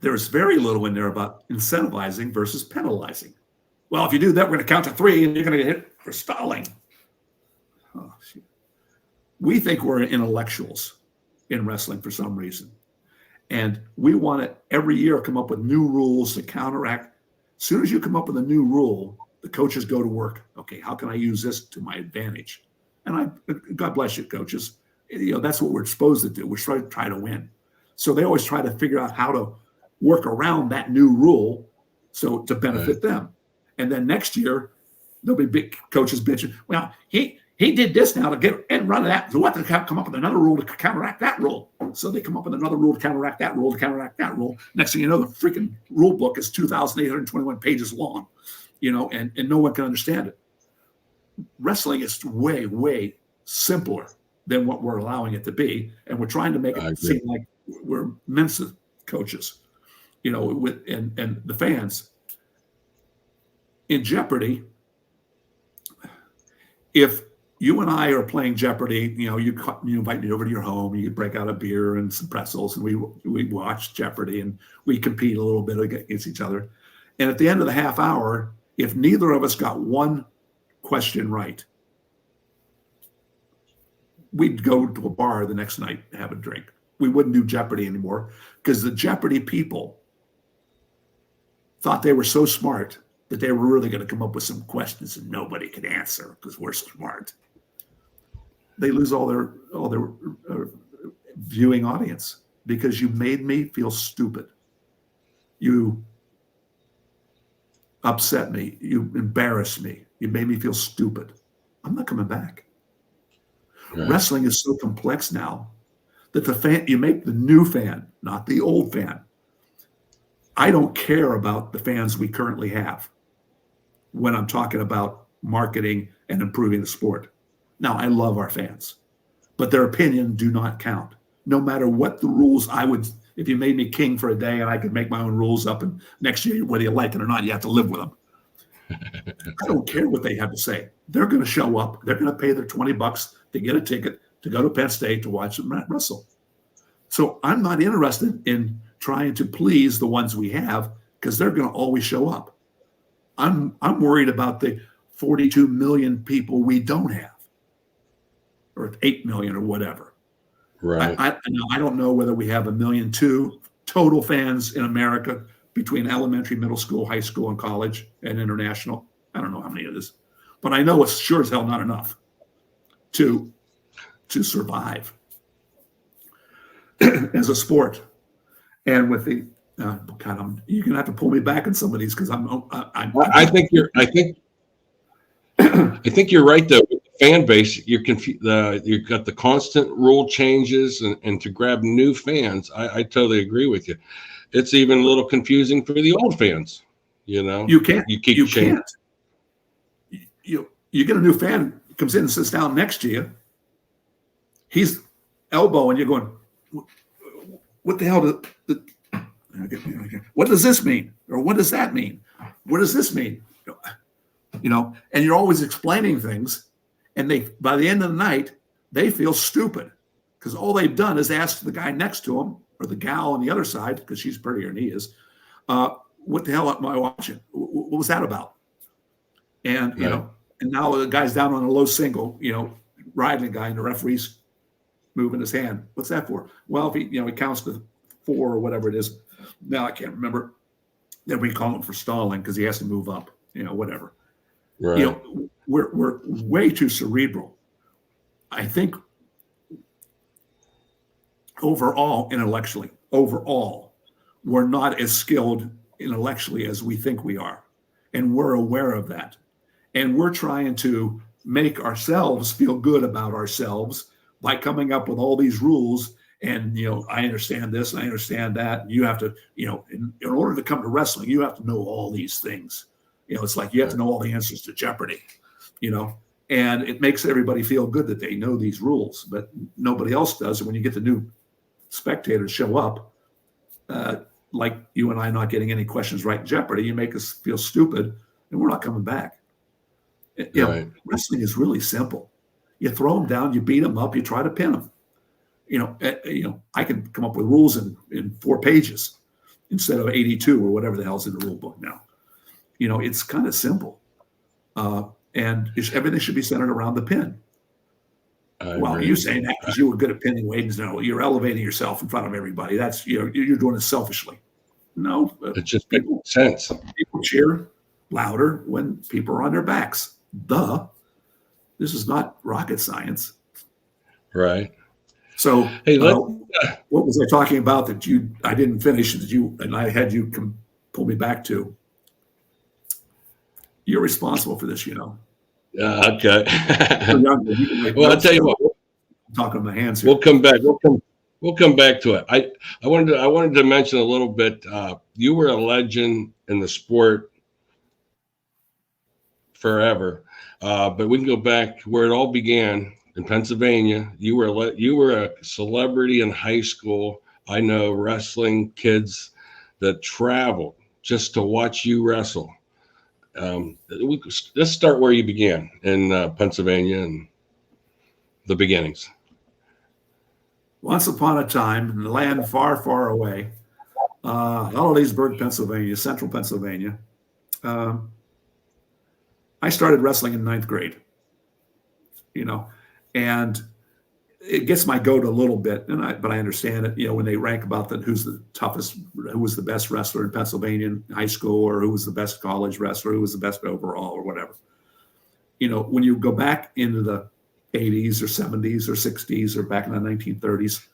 there's very little in there about incentivizing versus penalizing. Well, if you do that, we're going to count to 3 and you're going to get hit for stalling. Oh, we think we're intellectuals in wrestling for some reason. And we want to every year come up with new rules to counteract. As soon as you come up with a new rule, the coaches go to work. Okay, how can I use this to my advantage? And God bless you, coaches. That's what we're supposed to do. We're supposed to try to win. So they always try to figure out how to work around that new rule so to benefit them. And then next year, there'll be big coaches bitching. Well, he did this now to get and run that. So what to come up with another rule to counteract that rule? So they come up with another rule to counteract that rule to counteract that rule. Next thing you know, the freaking rule book is 2,821 pages long, and no one can understand it. Wrestling is way, way simpler than what we're allowing it to be, and we're trying to make it seem like we're Mensa coaches, and the fans. In Jeopardy, if you and I are playing Jeopardy, you invite me over to your home, you break out a beer and some pretzels, and we watch Jeopardy and we compete a little bit against each other. And at the end of the half hour, if neither of us got one question right, we'd go to a bar the next night and have a drink. We wouldn't do Jeopardy anymore because the Jeopardy people thought they were so smart that they were really going to come up with some questions that nobody could answer because we're smart. They lose all their viewing audience because you made me feel stupid. You upset me. You embarrassed me. You made me feel stupid. I'm not coming back. Right. Wrestling is so complex now that you make the new fan, not the old fan. I don't care about the fans we currently have when I'm talking about marketing and improving the sport. Now, I love our fans, but their opinion do not count. No matter what the rules if you made me king for a day and I could make my own rules up, and next year, whether you like it or not, you have to live with them. I don't care what they have to say. They're going to show up. They're going to pay their $20 to get a ticket to go to Penn State to watch them wrestle. So I'm not interested in trying to please the ones we have because they're going to always show up. I'm worried about the 42 million people we don't have, or 8 million or whatever.
Right.
I don't know whether we have 1.2 million total fans in America between elementary, middle school, high school, and college and international. I don't know how many it is, but I know it's sure as hell not enough to survive as a sport. And with the God, you're gonna have to pull me back in some of these because
I think you're right though. With the fan base, you've got the constant rule changes and to grab new fans. I totally agree with you. It's even a little confusing for the old fans.
You can't. You get a new fan comes in and sits down next to you. He's elbowing you, going, "What the hell? What does this mean? Or what does that mean? What does this mean?" And you're always explaining things, and by the end of the night, they feel stupid because all they've done is ask the guy next to them or the gal on the other side, because she's prettier than he is, what the hell am I watching? What was that about? And and now the guy's down on a low single, riding the guy, and the referee's moving his hand. What's that for? Well, if he counts to 4 or whatever it is. Now I can't remember. Then we call him for stalling because he has to move up. Whatever.
Right.
We're way too cerebral. I think intellectually, we're not as skilled intellectually as we think we are, and we're aware of that. And we're trying to make ourselves feel good about ourselves by coming up with all these rules. And, I understand this, I understand that. You have to, in order to come to wrestling, you have to know all these things. It's like you have to know all the answers to Jeopardy, and it makes everybody feel good that they know these rules, but nobody else does. And when you get the new spectators show up, like you and I not getting any questions right in Jeopardy, you make us feel stupid and we're not coming back. Wrestling is really simple. You throw them down, you beat them up, you try to pin them. I can come up with rules in 4 pages instead of 82 or whatever the hell's in the rule book now. It's kind of simple. And everything should be centered around the pin. Well, you saying that because you were good at pinning Wade, no, you're elevating yourself in front of everybody. That's you're doing it selfishly. No,
it just makes sense.
People cheer louder when people are on their backs. This is not rocket science,
right?
So,
hey,
what was I talking about that I didn't finish? And I had you pull me back to. You're responsible for this,
Okay.
Well,
I'll tell you what.
I'm talking my hands here.
We'll come back. We'll come back to it. I wanted to mention a little bit. You were a legend in the sport forever, but we can go back where it all began in Pennsylvania. You were a celebrity in high school. I know wrestling kids that traveled just to watch you wrestle. Let's start where you began in Pennsylvania and the beginnings.
Once upon a time, in the land far, far away, Hollidaysburg, Pennsylvania, central Pennsylvania, I started wrestling in 9th grade, and it gets my goat a little bit, but I understand it. When they rank about who's the toughest, who was the best wrestler in Pennsylvania in high school, or who was the best college wrestler, who was the best overall, or whatever. When you go back into the 80s or 70s or 60s or back in the 1930s,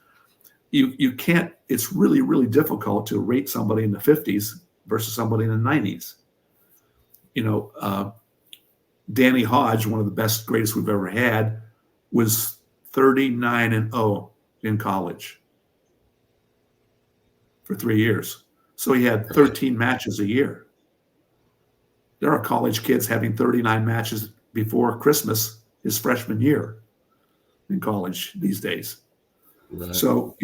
you can't. It's really, really difficult to rate somebody in the 50s versus somebody in the 90s. Danny Hodge, one of the best, greatest we've ever had, was 39-0 in college for 3 years. So he had 13 matches a year. There are college kids having 39 matches before Christmas his freshman year in college these days. Right. So,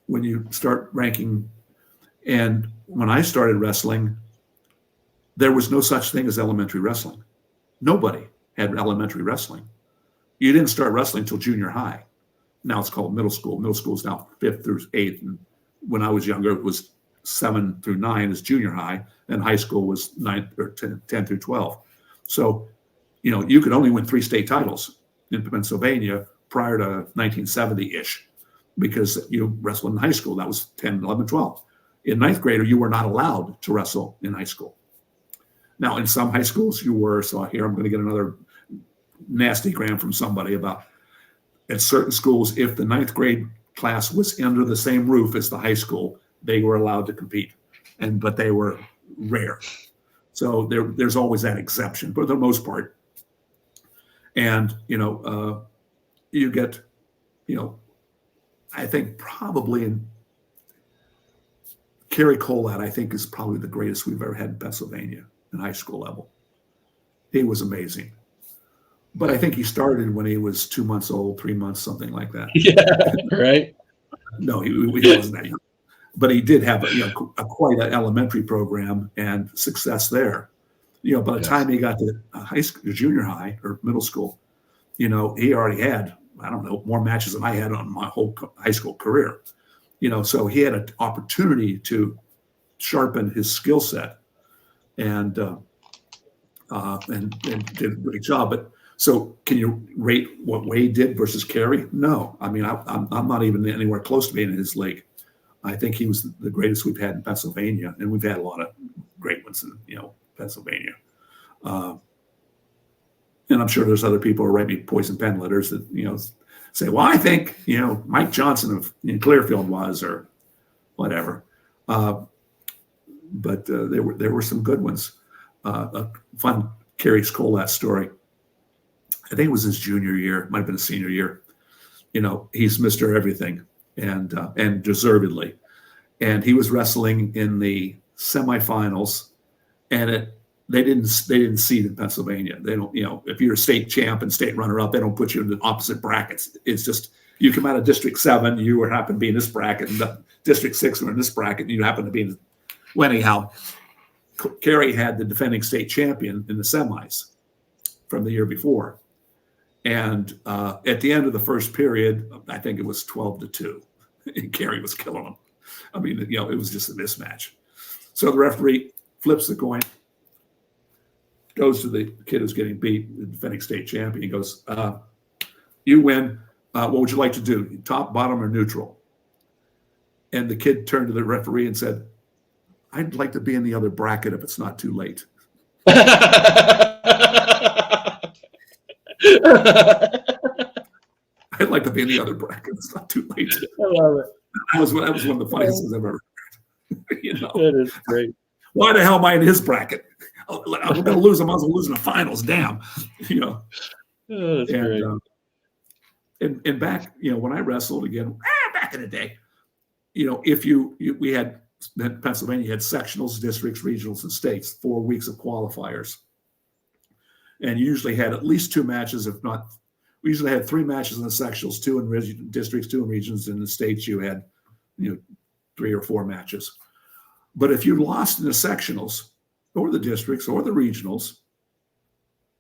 when you start ranking, and when I started wrestling, there was no such thing as elementary wrestling. Nobody had elementary wrestling. You didn't start wrestling until junior high. Now it's called middle school. Middle school is now 5th through 8th. And when I was younger, it was 7 through 9 is junior high, and high school was 9 or 10 through 12. So, you could only win 3 state titles in Pennsylvania prior to 1970-ish because you wrestled in high school. That was 10, 11, 12. In 9th grade, you were not allowed to wrestle in high school. Now, in some high schools, you were. So here I'm going to get another nasty gram from somebody about at certain schools, if the 9th grade class was under the same roof as the high school, they were allowed to compete, but they were rare. So there's always that exception, but for the most part. And, you get, I think probably in Kerry Colat, I think is probably the greatest we've ever had in Pennsylvania in high school level. He was amazing. But I think he started when he was 2 months old, 3 months, something like that.
Yeah, right.
No, he wasn't that young. But he did have quite an elementary program and success there. By the time he got to high school, junior high or middle school, he already had, I don't know, more matches than I had on my whole high school career. So he had an opportunity to sharpen his skill set and did a great job. But so can you rate what Wade did versus Kerry? No. I mean, I'm not even anywhere close to being in his league. I think he was the greatest we've had in Pennsylvania, and we've had a lot of great ones in Pennsylvania. And I'm sure there's other people who write me poison pen letters that say, well, I think Mike Johnson of Clearfield was, or whatever. But there were some good ones. A fun Kerry Colat story. I think it was his junior year, might have been a senior year. He's Mr. Everything, and deservedly. And he was wrestling in the semifinals, and they didn't seed in Pennsylvania. They don't, if you're a state champ and state runner-up, they don't put you in the opposite brackets. It's just you come out of District 7, you happen to be in this bracket, and the District 6 were in this bracket, and you happen to be in. Well, anyhow, Kerry had the defending state champion in the semis from the year before. And at the end of the first period, I think it was 12-2. And Gary was killing them. I mean, it was just a mismatch. So the referee flips the coin, goes to the kid who's getting beat, the defending state champion. He goes, you win. What would you like to do? Top, bottom, or neutral? And the kid turned to the referee and said, I'd like to be in the other bracket if it's not too late. I'd like to be in the other bracket. It's not too late.
I love it.
That was one of the funniest things I've ever heard.
That is great.
Why the hell am I in his bracket? I'm going to lose. I might as well lose in the finals. Damn.
Oh, that's great.
And back, when I wrestled again, back in the day, we had in Pennsylvania, you had sectionals, districts, regionals, and states, 4 weeks of qualifiers. And you usually had at least 2 matches, if not, we usually had 3 matches in the sectionals, 2 in districts, 2 in regions. In the states, you had, 3 or 4 matches. But if you lost in the sectionals or the districts or the regionals,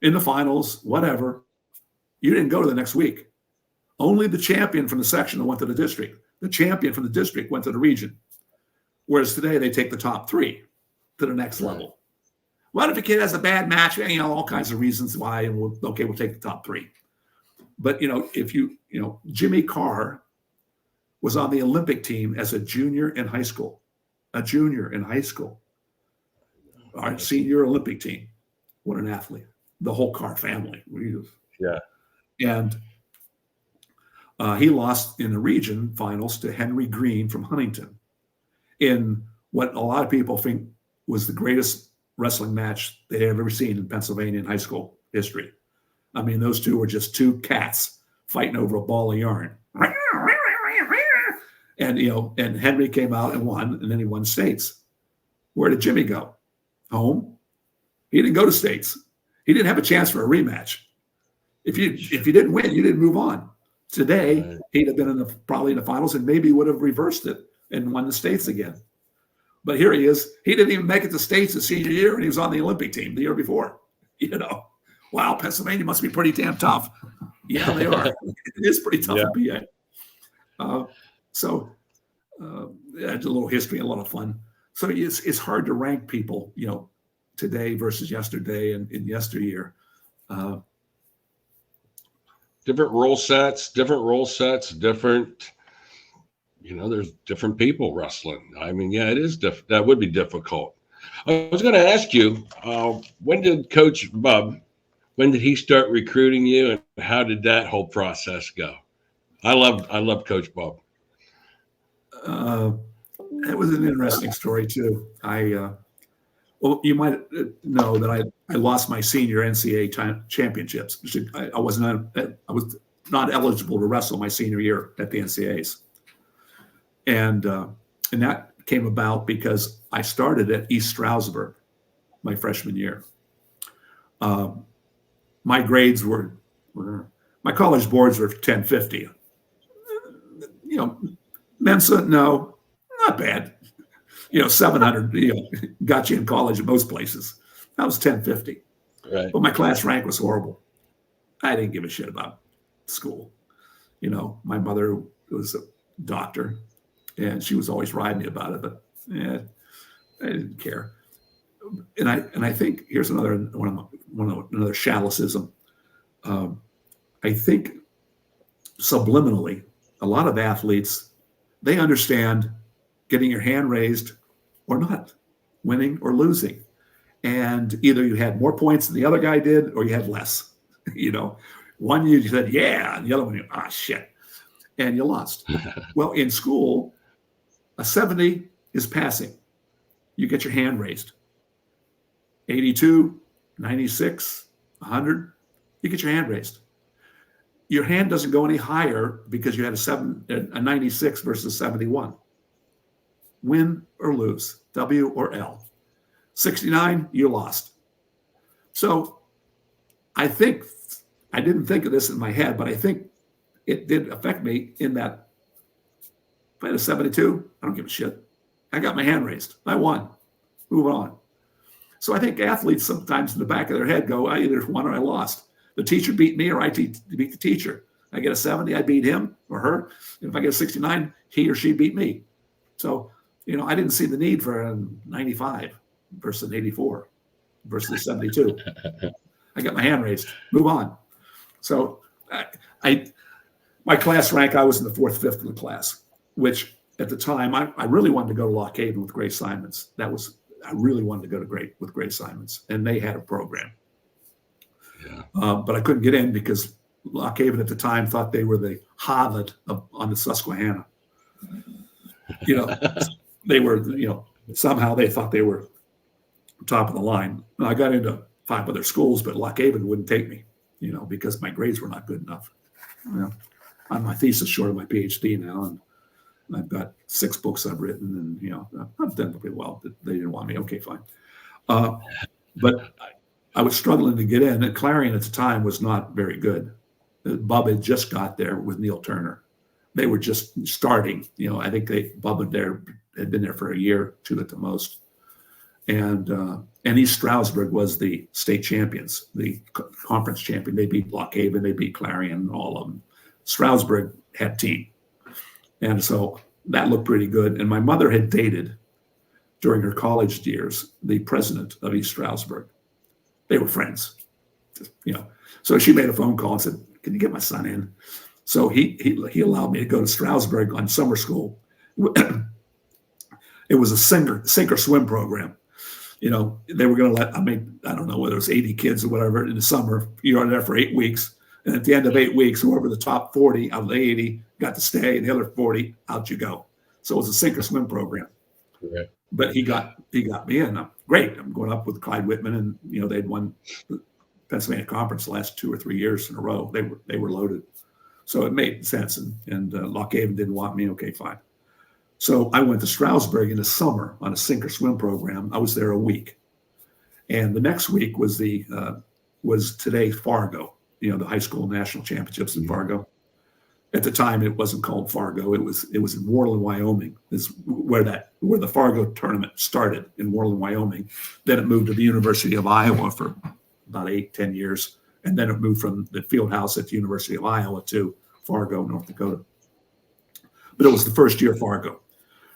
in the finals, whatever, you didn't go to the next week. Only the champion from the sectional went to the district. The champion from the district went to the region. Whereas today they take the top 3 to the next level. What if a kid has a bad match? All kinds of reasons why, and we'll take the top 3. But if Jimmy Carr was on the Olympic team as a junior in high school. Our senior Olympic team. What an athlete. The whole Carr family.
Yeah.
And he lost in the region finals to Henry Green from Huntington in what a lot of people think was the greatest wrestling match they had ever seen in Pennsylvania in high school history. I mean, those two were just 2 cats fighting over a ball of yarn. And, and Henry came out and won, and then he won states. Where did Jimmy go? Home. He didn't go to states. He didn't have a chance for a rematch. If you didn't win, you didn't move on. Today, he'd have been probably in the finals and maybe would have reversed it and won the states again. But here he is. He didn't even make it to states his senior year, and he was on the Olympic team the year before. Wow, Pennsylvania must be pretty damn tough. Yeah, they are. It is pretty tough in PA. It's a little history, a lot of fun. So it's hard to rank people, today versus yesterday and in yesteryear.
Different rule sets, different, there's different people wrestling. I mean, it is that would be difficult. I was going to ask you, when did Coach Bub, when did he start recruiting you, and how did that whole process go? I love Coach Bub.
That was an interesting story too. Well, you might know that I lost my senior NCAA championships. I was not eligible to wrestle my senior year at the NCAAs, and that came about because I started at East Stroudsburg my freshman year. My grades were my college boards were 1050. Mensa, no, not bad. 700, got you in college at most places. That was 1050.
Right.
But my class rank was horrible. I didn't give a shit about school. My mother was a doctor, and she was always riding me about it, but I didn't care. And I think here's another another Schalesism. I think subliminally, a lot of athletes, they understand getting your hand raised or not, winning or losing. And either you had more points than the other guy did, or you had less. One you said, yeah, and the other one, shit. And you lost. Well, in school, a 70 is passing. You get your hand raised. 82, 96, 100, you get your hand raised. Your hand doesn't go any higher because you had a 96 versus 71. Win or lose, W or L. 69, you lost. So I think, I didn't think of this in my head, but I think it did affect me in that if I had a 72, I don't give a shit. I got my hand raised. I won. Move on. So I think athletes sometimes in the back of their head go, I either won or I lost. The teacher beat me or I beat the teacher. I get a 70, I beat him or her. If I get a 69, he or she beat me. So, I didn't see the need for a 95 versus an 84 versus 72. I got my hand raised. Move on. So my class rank, I was in the 4th, 5th of the class, which at the time I really wanted to go to Lock Haven with Grace Simons. I really wanted to go with Grace Simons, and they had a program.
Yeah.
But I couldn't get in because Lock Haven at the time thought they were the Harvard on the Susquehanna. They were, somehow they thought they were top of the line. I got into 5 other schools, but Lock Haven wouldn't take me, because my grades were not good enough. I'm my thesis short of my PhD now, and I've got 6 books I've written, and I've done pretty well. But they didn't want me. Okay, fine. But I was struggling to get in, and Clarion at the time was not very good. Bub had just got there with Neil Turner. They were just starting. I think Bub had been there for a year or 2 at the most. And East Stroudsburg was the state champions, the conference champion. They beat Lock Haven, they beat Clarion, all of them. Stroudsburg had team. And so that looked pretty good. And my mother had dated, during her college years, the president of East Stroudsburg. They were friends, So she made a phone call and said, "Can you get my son in?" So he allowed me to go to Stroudsburg on summer school. It was a sink or swim program. They were going to I don't know whether it was 80 kids or whatever in the summer. You are there for 8 weeks. And at the end of 8 weeks, whoever the top 40 out of the 80 got to stay, and the other 40, out you go. So it was a sink or swim program.
Right.
But he got me in. Great. I'm going up with Clyde Whitman, and they'd won the Pennsylvania Conference the last 2 or 3 years in a row. They were loaded. So it made sense. And Lock Haven didn't want me. Okay, fine. So I went to Stroudsburg in the summer on a sink or swim program. I was there a week. And the next week was today Fargo, the high school national championships in Fargo. At the time, it wasn't called Fargo. It was in Worland, Wyoming, is where the Fargo tournament started, in Worland, Wyoming. Then it moved to the University of Iowa for about 8-10 years. And then it moved from the field house at the University of Iowa to Fargo, North Dakota. But it was the first year Fargo.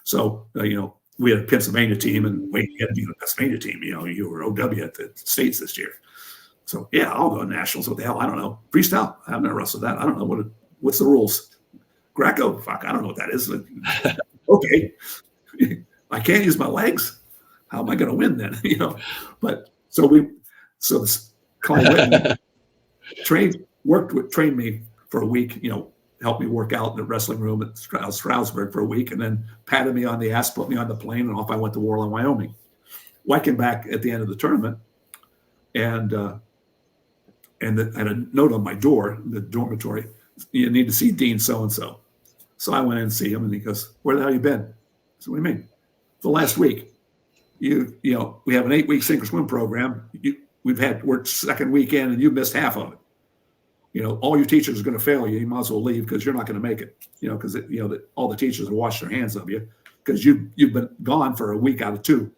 So, we had a Pennsylvania team, and Wade had to be the Pennsylvania team. You were OW at the States this year. So, yeah, I'll go to nationals. What the hell? I don't know. Freestyle? I've never wrestled that. I don't know what's the rules. Greco? Fuck, I don't know what that is. Okay. I can't use my legs. How am I going to win then? But so this Clyde Whitman trained me for a week, helped me work out in the wrestling room at Stroudsburg for a week, and then patted me on the ass, put me on the plane, and off I went to Worland, Wyoming. Well, I came back at the end of the tournament, and I had a note on my door, the dormitory, "You need to see Dean so-and-so." So I went in and see him, and he goes, "Where the hell you been?" I said, "What do you mean?" "The last week. We have an 8-week sink or swim program. We've had work second weekend, and you missed half of it. All your teachers are going to fail you. You might as well leave because you're not going to make it. Because all the teachers will wash their hands of you because you've been gone for a week out of 2.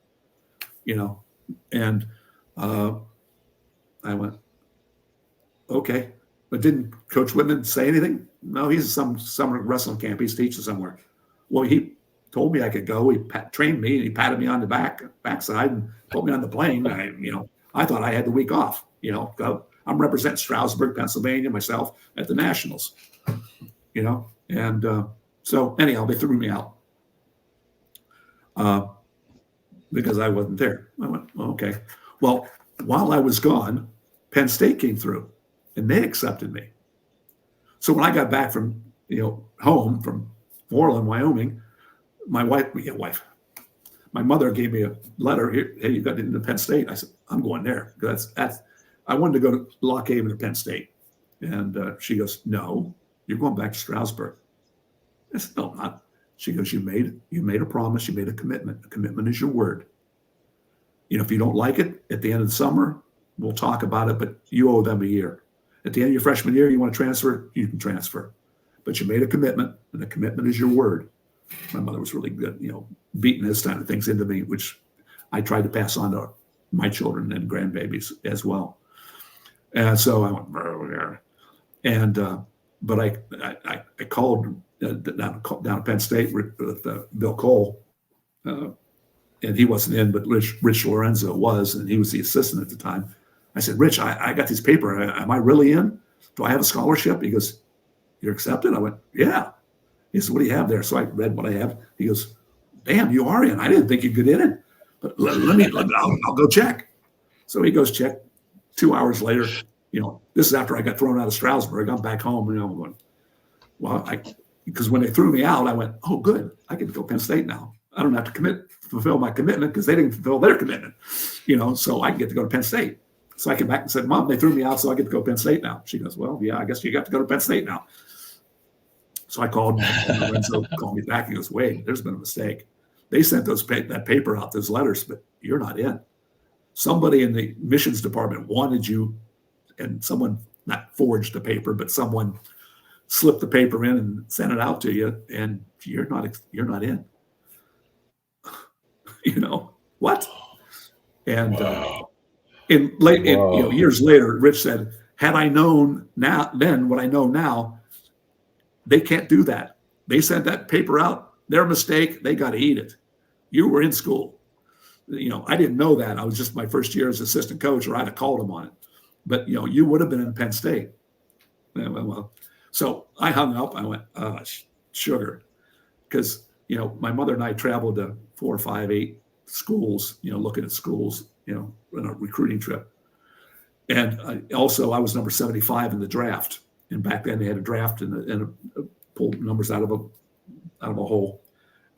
And I went, okay. But didn't Coach Whitman say anything? No, he's some summer wrestling camp. He's teaching somewhere. Well, he told me I could go. He trained me, and he patted me on the backside and put me on the plane. I thought I had the week off. I'm representing Stroudsburg, Pennsylvania, myself at the Nationals, and so anyhow, they threw me out because I wasn't there. I went, well, okay. Well, while I was gone, Penn State came through, and they accepted me. So when I got back from home from Worland, Wyoming, my mother gave me a letter. Here, hey, you got into Penn State. I said, I'm going there. That's I wanted to go to Lock Haven or Penn State. And she goes, no, you're going back to Stroudsburg. I said, no, I'm not. She goes, you made a promise. You made a commitment. A commitment is your word. If you don't like it at the end of the summer, we'll talk about it, but you owe them a year. At the end of your freshman year, you want to transfer, you can transfer. But you made a commitment, and the commitment is your word. My mother was really good, beating this kind of things into me, which I tried to pass on to my children and grandbabies as well. And so I went, "Brr." And but I called down at Penn State with Bill Cole, and he wasn't in, but Rich Lorenzo was, and he was the assistant at the time. I said, Rich, I got this paper. Am I really in? Do I have a scholarship? He goes, you're accepted? I went, yeah. He said, what do you have there? So I read what I have. He goes, damn, you are in. I didn't think you'd get in it, but I'll go check. So he goes check. 2 hours later, this is after I got thrown out of Stroudsburg. I'm back home, I'm going, well, because when they threw me out, I went, oh, good. I get to go Penn State now. I don't have to fulfill my commitment because they didn't fulfill their commitment, so I can get to go to Penn State. So I came back and said, Mom, they threw me out, so I get to go to Penn State now. She goes, well, yeah, I guess you got to go to Penn State now. So I called Lorenzo, called me back. He goes, Wade, there's been a mistake. They sent that paper out, those letters, but you're not in. Somebody in the admissions department wanted you, and someone not forged the paper, but someone slipped the paper in and sent it out to you, and you're not in. What? And
Wow.
Years later, Rich said, had I known then what I know now, they can't do that. They sent that paper out, their mistake, they got to eat it. You were in school. I didn't know that. I was just my first year as assistant coach, or I'd have called him on it. But, you would have been in Penn State. Well, so I hung up. I went, sugar. Because, my mother and I traveled to 4, 5, 8 schools, looking at schools, on a recruiting trip. And I was number 75 in the draft. And back then they had a draft and pulled numbers out of a hole.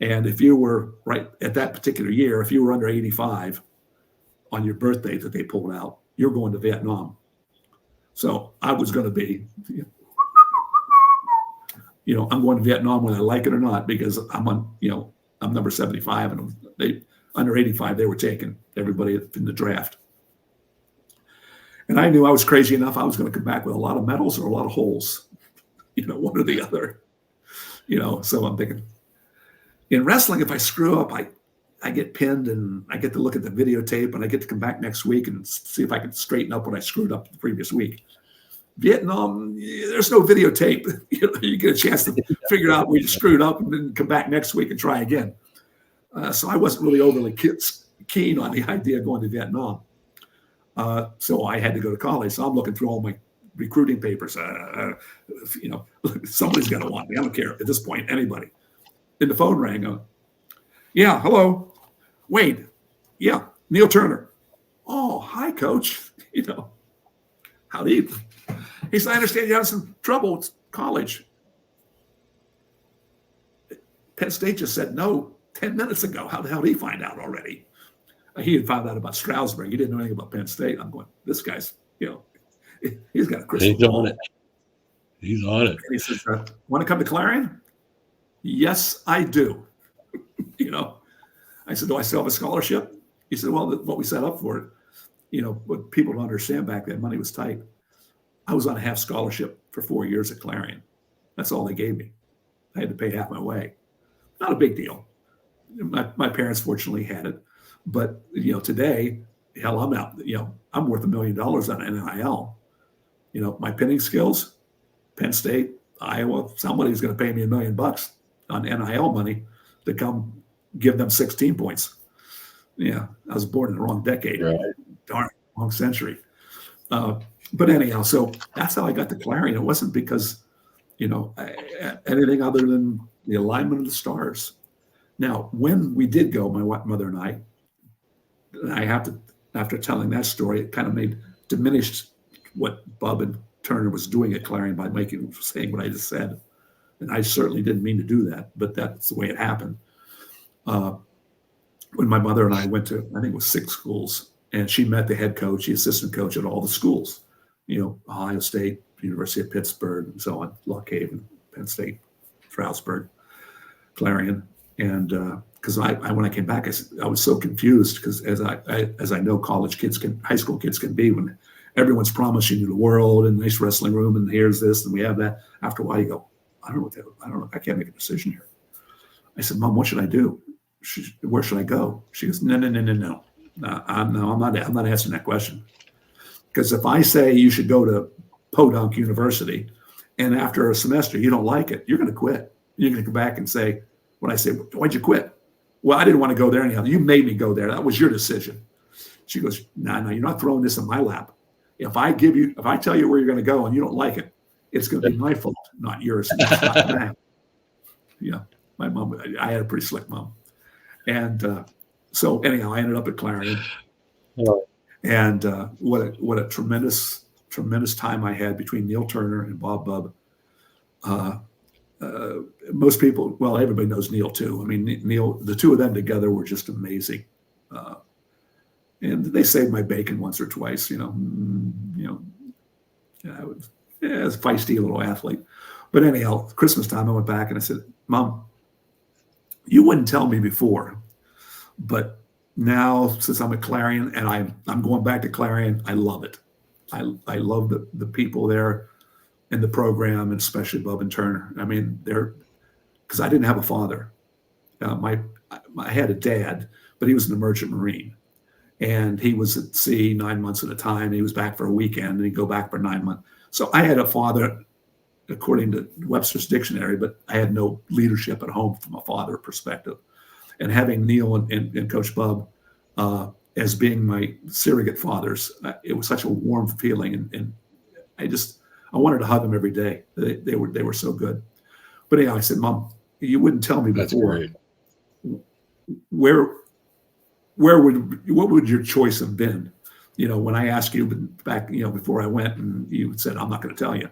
And if you were right at that particular year, if you were under 85 on your birthday that they pulled out, you're going to Vietnam. So I was going to be, I'm going to Vietnam whether I like it or not, because I'm number 75, and they under 85, they were taking everybody in the draft. And I knew I was crazy enough. I was going to come back with a lot of medals or a lot of holes, one or the other, so I'm thinking in wrestling, if I screw up, I get pinned and I get to look at the videotape, and I get to come back next week and see if I can straighten up what I screwed up the previous week. Vietnam, there's no videotape. You get a chance to figure out where you screwed up and then come back next week and try again. So I wasn't really overly keen on the idea of going to Vietnam. So I had to go to college. So I'm looking through all my recruiting papers. Somebody's got to want me. I don't care at this point, anybody. And the phone rang. Yeah, hello, Wade. Yeah, Neil Turner. Oh, hi, Coach. How do you? He said, I understand you had some trouble with college. Penn State just said no 10 minutes ago. How the hell did he find out already? He had found out about Stroudsburg. He didn't know anything about Penn State. I'm going, this guy's, he's got a crystal ball.
He's on it.
And he says, want to come to Clarion? Yes, I do. I said, do I still have a scholarship? He said, well, what we set up for it, what people don't understand back then, money was tight. I was on a half scholarship for 4 years at Clarion. That's all they gave me. I had to pay half my way. Not a big deal. My parents fortunately had it. But, today, hell, I'm out, I'm worth $1 million on NIL. My pinning skills, Penn State, Iowa, somebody's going to pay me $1 million on NIL money to come give them 16 points. Yeah, I was born in the wrong decade. Right. Darn, wrong century. But anyhow, so that's how I got to Clarion. It wasn't because, anything other than the alignment of the stars. Now, when we did go, my mother and I have to, after telling that story, it kind of diminished what Bub and Turner was doing at Clarion by saying what I just said. And I certainly didn't mean to do that, but that's the way it happened. When my mother and I went to, I think it was 6 schools, and she met the head coach, the assistant coach at all the schools, Ohio State, University of Pittsburgh, and so on, Lock Haven, Penn State, Stroudsburg, Clarion. And because when I came back, I was so confused, because as I know high school kids can be, when everyone's promising you the world and nice wrestling room, and here's this and we have that. After a while, you go, I don't know. I can't make a decision here. I said, Mom, what should I do? Where should I go? She goes, no. I'm not answering that question. Because if I say you should go to Podunk University and after a semester you don't like it, you're going to quit. You're going to come back and say, when I say, why'd you quit? Well, I didn't want to go there anyhow. You made me go there. That was your decision. She goes, no, you're not throwing this in my lap. If I tell you where you're going to go and you don't like it, it's going to be my fault, not yours. Yeah, my mom, I had a pretty slick mom. And so anyhow, I ended up at Clarion. And what a tremendous time I had between Neil Turner and Bob Bubb. Most people, well, everybody knows Neil too. I mean, Neil, the two of them together were just amazing. And they saved my bacon once or twice, I was a feisty little athlete. But anyhow, Christmas time, I went back and I said, Mom, you wouldn't tell me before, but now since I'm at Clarion and I'm going back to Clarion, I love it. I love the people there and the program, and especially Bub and Turner. I mean, because I didn't have a father. I had a dad, but he was an merchant marine. And he was at sea 9 months at a time. He was back for a weekend, and he'd go back for 9 months. So I had a father, according to Webster's dictionary, but I had no leadership at home from a father perspective. And having Neil and Coach Bub as being my surrogate fathers, it was such a warm feeling, and I wanted to hug them every day. They were so good. But anyhow, I said, Mom, you wouldn't tell me before.
That's great.
What would your choice have been? When I asked you back, before I went, and you said, I'm not going to tell you.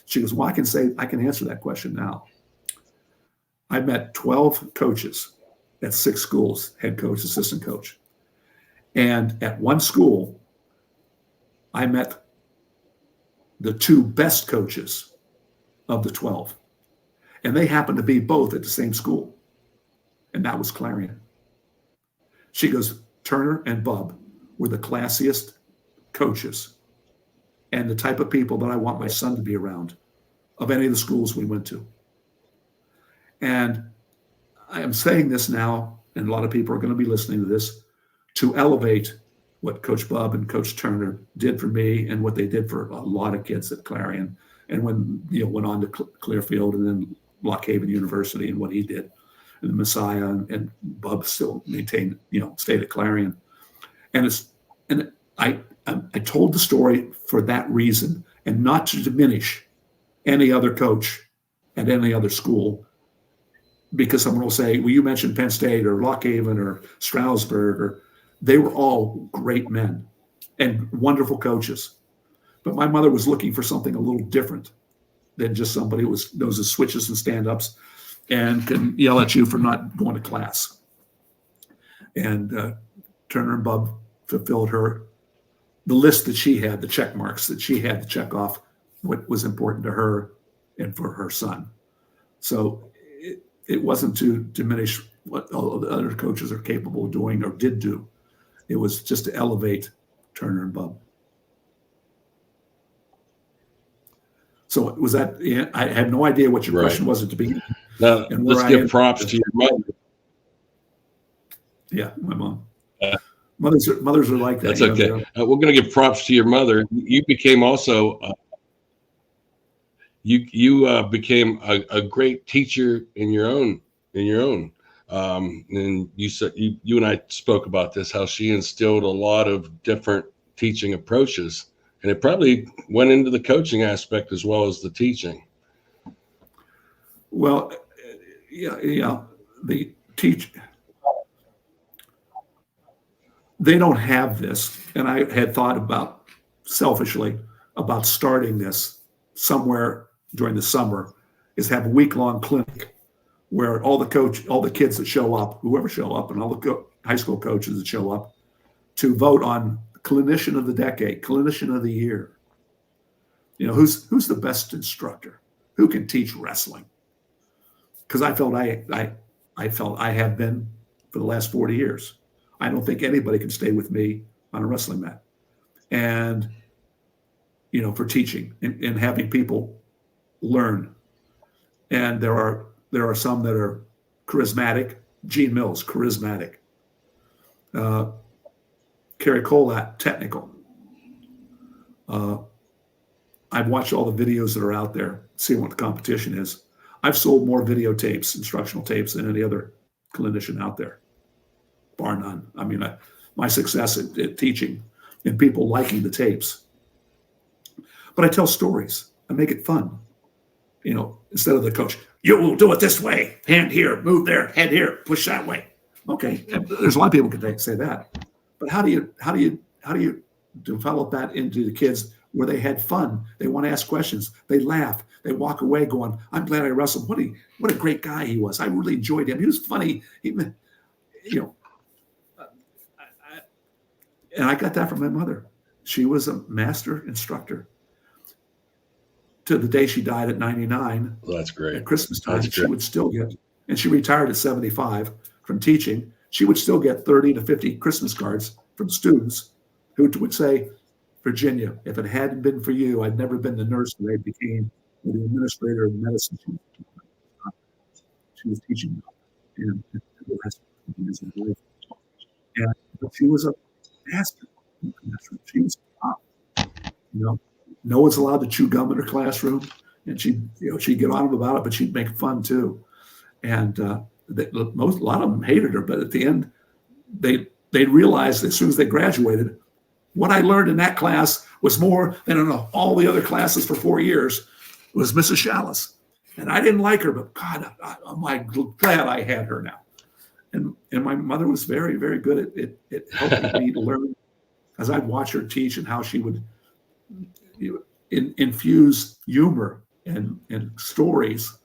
She goes, well, I can answer that question now. I met 12 coaches at 6 schools, head coach, assistant coach. And at one school, I met the 2 best coaches of the 12. And they happened to be both at the same school. And that was Clarion. She goes, Turner and Bub were the classiest coaches and the type of people that I want my son to be around of any of the schools we went to. And I am saying this now, and a lot of people are going to be listening to this, to elevate what Coach Bub and Coach Turner did for me and what they did for a lot of kids at Clarion. And when went on to Clearfield and then Lock Haven University and what he did. And the Messiah and Bub still maintained, stayed at Clarion. And I told the story for that reason, and not to diminish any other coach at any other school, because someone will say, well, you mentioned Penn State or Lock Haven or Stroudsburg, they were all great men and wonderful coaches. But my mother was looking for something a little different than just somebody who knows the switches and stand-ups and can yell at you for not going to class. And Turner and Bub fulfilled the list that she had, the check marks that she had to check off what was important to her and for her son. So it wasn't to diminish what all the other coaches are capable of doing or did do. It was just to elevate Turner and Bub. So was that? I had no idea what your question was at the beginning.
Now, let's give props to your mother.
Yeah, my mom. Mothers are like that.
That's okay. We're going to give props to your mother. You became also you became a great teacher in your own. And you said you and I spoke about this, how she instilled a lot of different teaching approaches, and it probably went into the coaching aspect as well as the teaching.
Well, yeah. They don't have this, and I had thought selfishly about starting this somewhere during the summer, is have a week-long clinic where all the kids that show up, whoever show up, and all the high school coaches that show up, to vote on clinician of the decade, clinician of the year. Who's the best instructor? Who can teach wrestling? Because I felt I have been for the last 40 years. I don't think anybody can stay with me on a wrestling mat. And, for teaching and having people learn. And there are some that are charismatic. Gene Mills, charismatic. Kerry Colat, technical. I've watched all the videos that are out there, seeing what the competition is. I've sold more videotapes, instructional tapes, than any other clinician out there, bar none. I mean, my success at teaching and people liking the tapes. But I tell stories. I make it fun. Instead of the coach, you will do it this way, hand here, move there, head here, push that way. Okay, there's a lot of people can say that, but how do you develop that into the kids where they had fun? They want to ask questions. They laugh. They walk away going, "I'm glad I wrestled. What a great guy he was. I really enjoyed him. He was funny." And I got that from my mother. She was a master instructor. To the day she died at 99.
Well, that's great.
At Christmas time,
she
would still get, and she retired at 75 from teaching. She would still get 30 to 50 Christmas cards from students who would say, "Virginia, if it hadn't been for you, I'd never been the nurse that I became, or the administrator of medicine." She was teaching, and the rest of the years of life. And she was a master in the classroom. She was top. No one's allowed to chew gum in her classroom, and she'd get on them about it, but she'd make fun too. And a lot of them hated her, but at the end, they realized as soon as they graduated, what I learned in that class was more than in all the other classes for 4 years. Was Mrs. Schalles, and I didn't like her, but God, I'm glad I had her now. And my mother was very, very good at helping me to learn, as I'd watch her teach and how she would infuse humor and stories,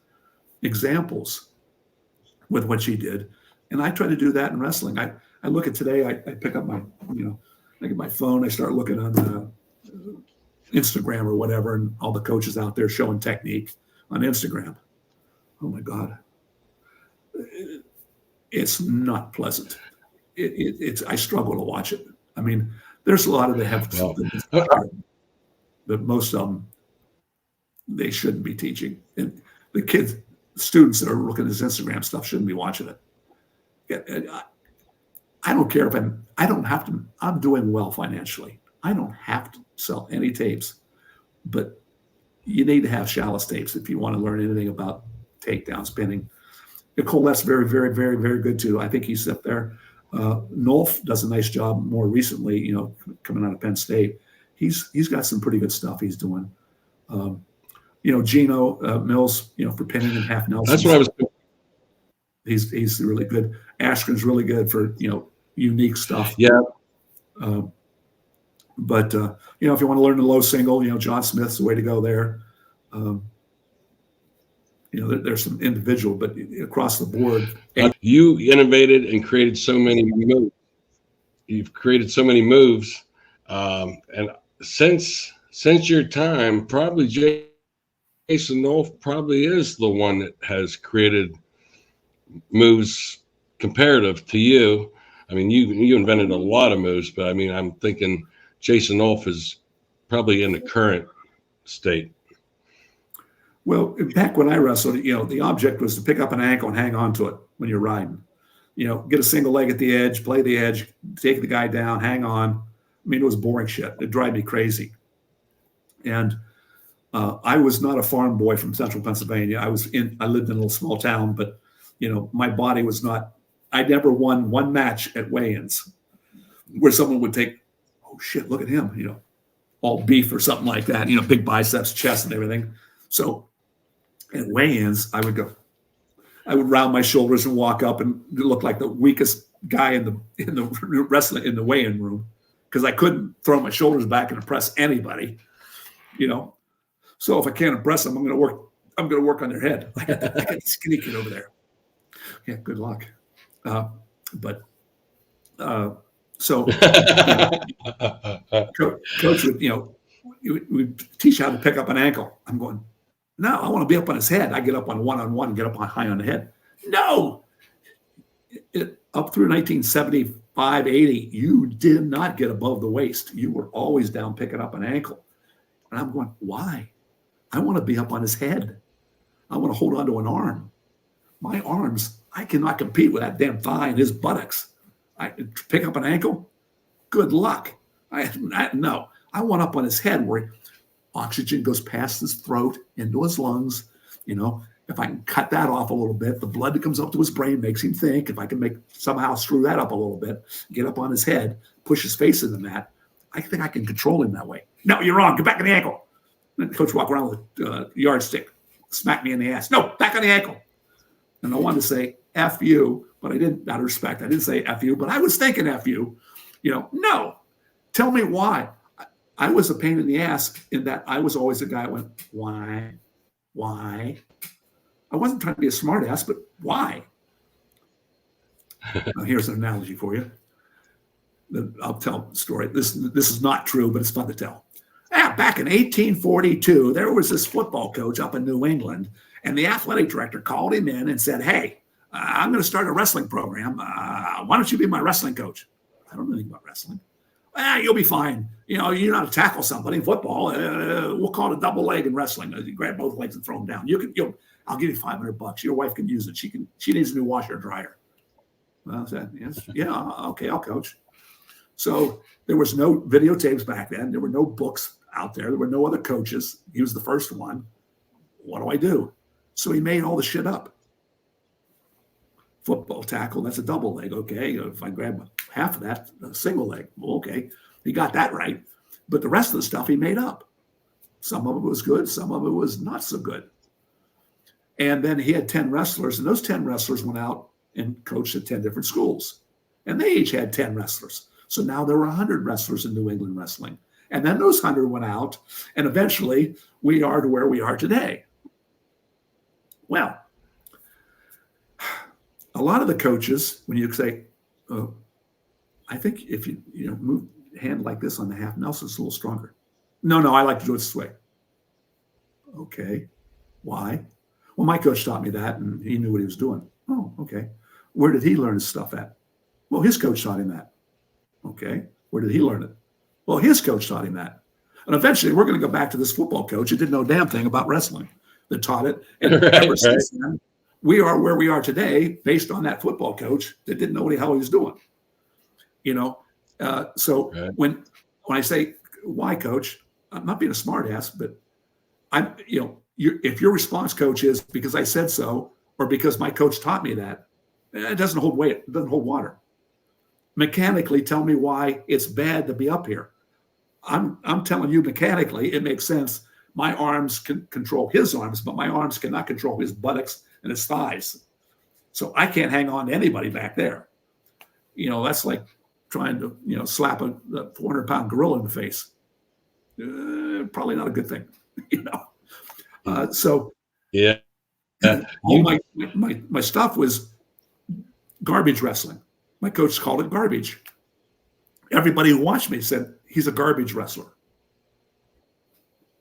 examples with what she did. And I try to do that in wrestling. I look at today, I pick up I get my phone, I start looking on Instagram or whatever, and all the coaches out there showing technique on Instagram. Oh my God. It's not pleasant. I struggle to watch it. I mean, there's a lot of them have but most of them, they shouldn't be teaching. And the students that are looking at this Instagram stuff shouldn't be watching it. I don't care if I'm doing well financially. I don't have to sell any tapes, but you need to have Schalles tapes if you want to learn anything about takedown spinning. Nicole, that's very, very, very, very good too. I think he's up there. Nolf does a nice job more recently, coming out of Penn State. He's got some pretty good stuff he's doing. Gino Mills, for pinning and half Nelson.
That's what I was.
He's really good. Ashken's really good for unique stuff.
Yeah.
But if you want to learn the low single, John Smith's the way to go there. There's some individual, but across the board.
You innovated and created so many moves. You've created so many moves, and since your time, probably Jason Nolf probably is the one that has created moves comparative to you. I mean, you invented a lot of moves, but I mean, I'm thinking Jason Nolf is probably in the current state.
Well, back when I wrestled, the object was to pick up an ankle and hang on to it when you're riding. Get a single leg at the edge, play the edge, take the guy down, hang on. I mean, it was boring shit. It'd drive me crazy. And I was not a farm boy from central Pennsylvania. I lived in a little small town, but, my body was not, I never won one match at weigh-ins where someone would take, "Oh shit, look at him," all beef or something like that, big biceps, chest and everything. So at weigh-ins, I would round my shoulders and walk up and look like the weakest guy in the wrestling in the weigh-in room, because I couldn't throw my shoulders back and impress anybody, So if I can't impress them, I'm going to work on their head. I got the skinny kid over there. Yeah, good luck. So coach would, we teach how to pick up an ankle. I'm going, no, I want to be up on his head. I get up on one-on-one, get up on high on the head. No, up through 1975, 80, you did not get above the waist. You were always down picking up an ankle. And I'm going, why? I want to be up on his head. I want to hold on to an arm. My arms, I cannot compete with that damn thigh and his buttocks. I pick up an ankle. Good luck. No, I went up on his head where oxygen goes past his throat into his lungs. If I can cut that off a little bit, the blood that comes up to his brain makes him think. If I can somehow screw that up a little bit, get up on his head, push his face in the mat, I think I can control him that way. No, you're wrong. Get back on the ankle. And the coach walk around with a yardstick, smack me in the ass. No, back on the ankle. And I wanted to say F you, but I didn't, out of respect, I didn't say F you, but I was thinking F you. No. Tell me why. I was a pain in the ass in that I was always the guy that went, why? I wasn't trying to be a smart ass, but why? Now, here's an analogy for you. I'll tell the story. This is not true, but it's fun to tell. Back in 1842, there was this football coach up in New England, and the athletic director called him in and said, hey, I'm going to start a wrestling program. Why don't you be my wrestling coach? I don't know anything about wrestling. You'll be fine. You know how to tackle somebody in football. We'll call it a double leg in wrestling. You grab both legs and throw them down. I'll give you $500. Your wife can use it. She needs a new washer dryer. Well, I said, yes, yeah, okay, I'll coach. So there was no videotapes back then. There were no books out there. There were no other coaches. He was the first one. What do I do? So he made all the shit up. Football tackle, that's a double leg. Okay, if I grab half of that, a single leg. Well, okay, he got that right. But the rest of the stuff he made up. Some of it was good. Some of it was not so good. And then he had 10 wrestlers, and those 10 wrestlers went out and coached at 10 different schools. And they each had 10 wrestlers. So now there were 100 wrestlers in New England wrestling. And then those 100 went out, and eventually we are to where we are today. Well, a lot of the coaches, when you say, oh, I think if you move hand like this on the half Nelson, it's a little stronger. No, I like to do it this way. Okay, why? Well, my coach taught me that, and he knew what he was doing. Oh, okay. Where did he learn his stuff at? Well, his coach taught him that. Okay. Where did he learn it? Well, his coach taught him that. And eventually we're going to go back to this football coach who didn't know a damn thing about wrestling that taught it. And ever since then, we are where we are today based on that football coach that didn't know what the hell he was doing. When I say, why, coach, I'm not being a smart ass, but if your response, coach, is because I said so, or because my coach taught me that, it doesn't hold weight. It doesn't hold water. Mechanically, tell me why it's bad to be up here. I'm telling you mechanically, it makes sense. My arms can control his arms, but my arms cannot control his buttocks and his thighs. So I can't hang on to anybody back there. That's like trying to, slap a 400-pound gorilla in the face. Probably not a good thing,
Yeah.
All my stuff was garbage wrestling. My coach called it garbage. Everybody who watched me said, he's a garbage wrestler.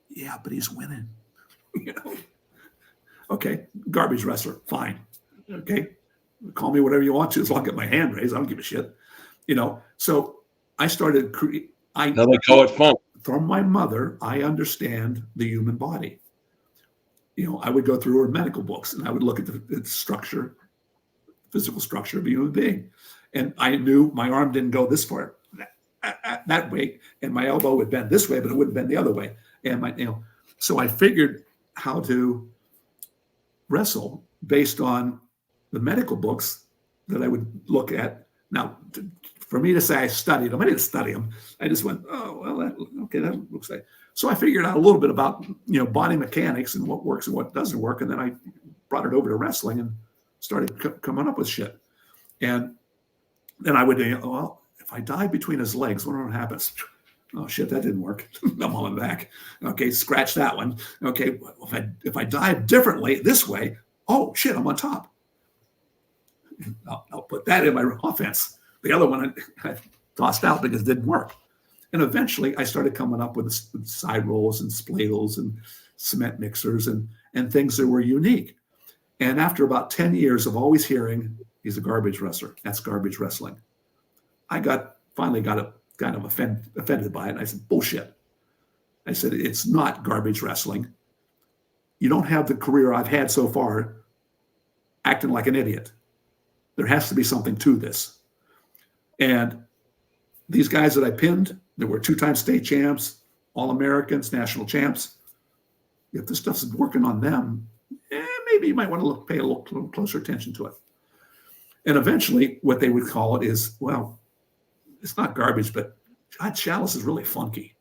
Yeah, but he's winning. Okay, garbage wrestler, fine. Okay, call me whatever you want to as long as I get my hand raised. I don't give a shit. So I started
now they call it fun.
From my mother, I understand the human body. I would go through her medical books and I would look at the structure, physical structure of a human being. And I knew my arm didn't go this far, that way, and my elbow would bend this way, but it wouldn't bend the other way. And so I figured how to wrestle based on the medical books that I would look at. Now, for me to say I studied them, I didn't study them. I just went, oh, well, that looks like. So I figured out a little bit about, body mechanics and what works and what doesn't work. And then I brought it over to wrestling and started coming up with shit. And then I would, well, if I dive between his legs, what happens? Oh, shit, that didn't work. I'm on my back. Okay, scratch that one. Okay, if I dive differently this way, oh, shit, I'm on top. I'll put that in my offense. The other one I tossed out because it didn't work. And eventually I started coming up with side rolls and spladles and cement mixers and things that were unique. And after about 10 years of always hearing, he's a garbage wrestler, that's garbage wrestling, I finally got kind of offended by it. And I said, bullshit. I said, it's not garbage wrestling. You don't have the career I've had so far acting like an idiot. There has to be something to this. And these guys that I pinned, there were 2-time state champs, All-Americans, national champs. If this stuff's working on them, maybe you might want to pay a little closer attention to it. And eventually, what they would call it is, well, it's not garbage, but God, Schalles is really funky.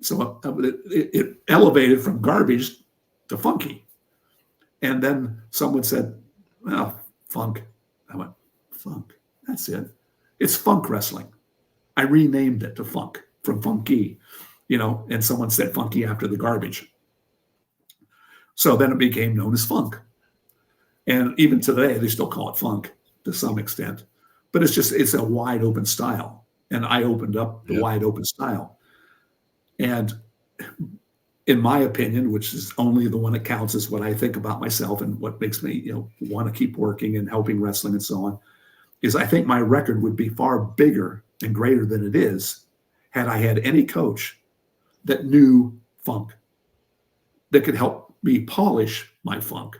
So it elevated from garbage to funky. And then someone said, well, funk. I went, funk, that's it. It's funk wrestling. I renamed it to funk from funky, and someone said funky after the garbage. So then it became known as funk. And even today, they still call it funk to some extent. But it's a wide open style. And I opened up the wide open style. And in my opinion, which is only the one that counts, is what I think about myself and what makes me, want to keep working and helping wrestling and so on, is I think my record would be far bigger and greater than it is had I had any coach that knew funk, that could help me polish my funk.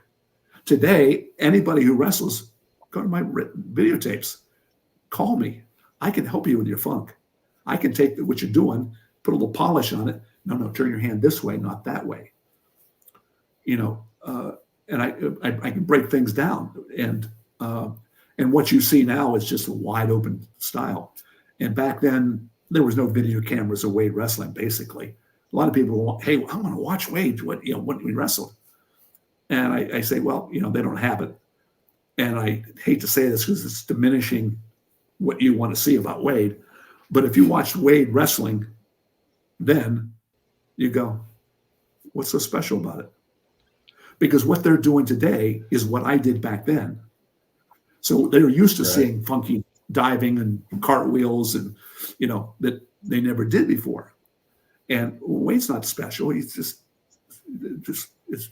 Today, anybody who wrestles, go to my videotapes, call me. I can help you with your funk. I can take what you're doing, put a little polish on it. No, turn your hand this way, not that way. And I can break things down. And what you see now is just a wide open style. And back then, there was no video cameras of Wade wrestling, basically. A lot of people want, hey, I want to watch Wade, when we wrestled. And I say, well, they don't have it. And I hate to say this because it's diminishing what you want to see about Wade. But if you watched Wade wrestling, then you go, what's so special about it? Because what they're doing today is what I did back then. So they're used to seeing funky diving and cartwheels and, that they never did before. And Wade's not special. He's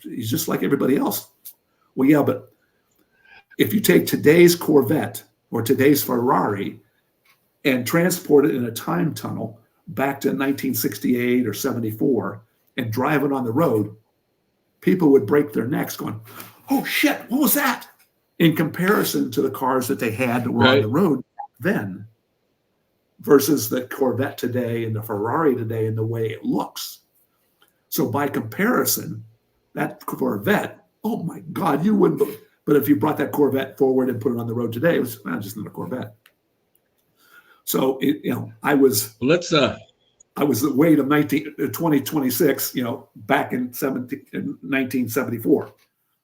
just like everybody else. Well, yeah, but if you take today's Corvette or today's Ferrari and transport it in a time tunnel back to 1968 or 74 and drive it on the road, people would break their necks going, oh shit, what was that? In comparison to the cars that they had that were on the road then versus the Corvette today and the Ferrari today and the way it looks. So by comparison, that Corvette, oh my God, you wouldn't. But if you brought that Corvette forward and put it on the road today, it was just another Corvette. So I was the Wade of 2026, back in 1974.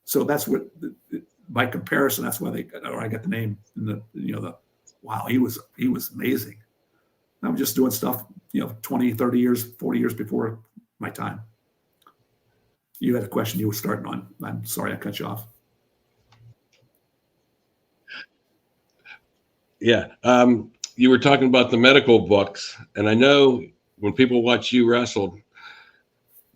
So that's what, by comparison, that's why I got the name. Wow, he was amazing. I'm just doing stuff, 20, 30 years, 40 years before my time. You had a question you were starting on. I'm sorry I cut you off.
Yeah. You were talking about the medical books, and I know when people watch you wrestle,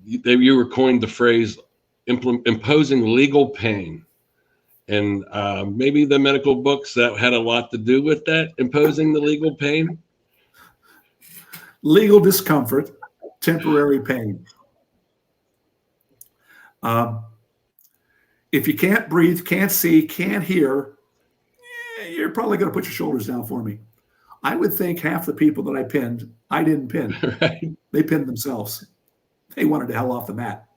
you were coined the phrase imposing legal pain. And maybe the medical books that had a lot to do with that, imposing the legal pain.
Legal discomfort, temporary pain. If you can't breathe, can't see, can't hear, you're probably going to put your shoulders down for me. I would think half the people that I pinned, I didn't pin.
Right.
They pinned themselves. They wanted the hell off the mat.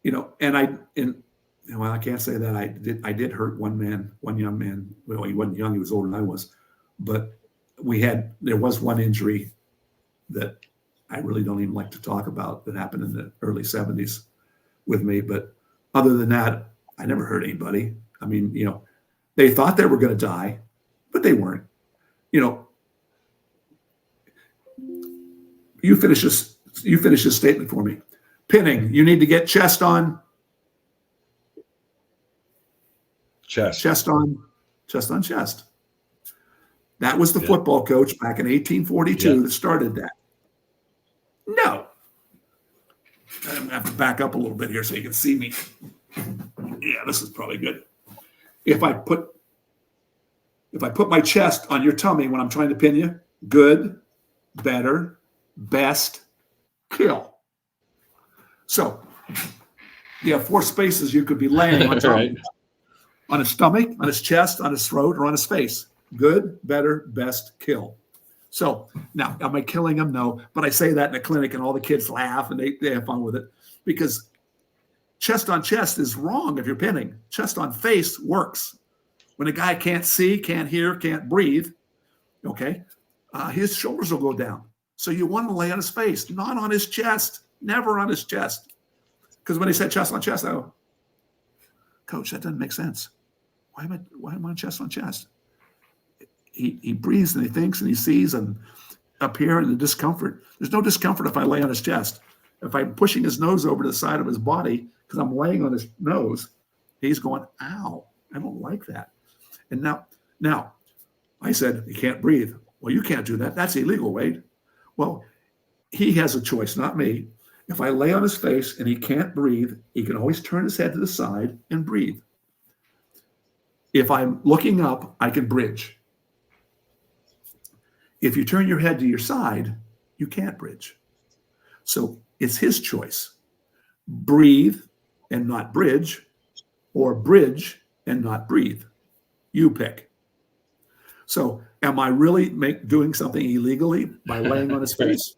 Well, I can't say that I did hurt one young man. Well, he wasn't young, he was older than I was. But there was one injury that I really don't even like to talk about that happened in the early 70s with me. But other than that, I never hurt anybody. I mean, they thought they were going to die, but they weren't. You finish this statement for me. Pinning, you need to get chest on. Chest on chest. That was the football coach back in 1842 that started that. No. I'm going to have to back up a little bit here so you can see me. Yeah, this is probably good. If I put my chest on your tummy when I'm trying to pin you, good, better, best, kill. So you have 4 spaces you could be laying on tummy. Right. On his stomach, on his chest, on his throat, or on his face. Good, better, best, kill. So now, am I killing him? No. But I say that in the clinic and all the kids laugh and they have fun with it, because chest on chest is wrong if you're pinning. Chest on face works. When a guy can't see, can't hear, can't breathe, okay, his shoulders will go down. So you want to lay on his face, not on his chest, never on his chest. Because when he said chest on chest, I go, Coach, that doesn't make sense. Why am I on chest on chest? He breathes and he thinks and he sees, and up here in the discomfort. There's no discomfort if I lay on his chest. If I'm pushing his nose over to the side of his body because I'm laying on his nose, he's going, ow, I don't like that. And now I said, he can't breathe. Well, you can't do that. That's illegal, Wade. Well, he has a choice, not me. If I lay on his face and he can't breathe, he can always turn his head to the side and breathe. If I'm looking up, I can bridge. If you turn your head to your side, you can't bridge. So it's his choice. Breathe and not bridge, or bridge and not breathe. You pick. So am I really doing something illegally by laying on his face?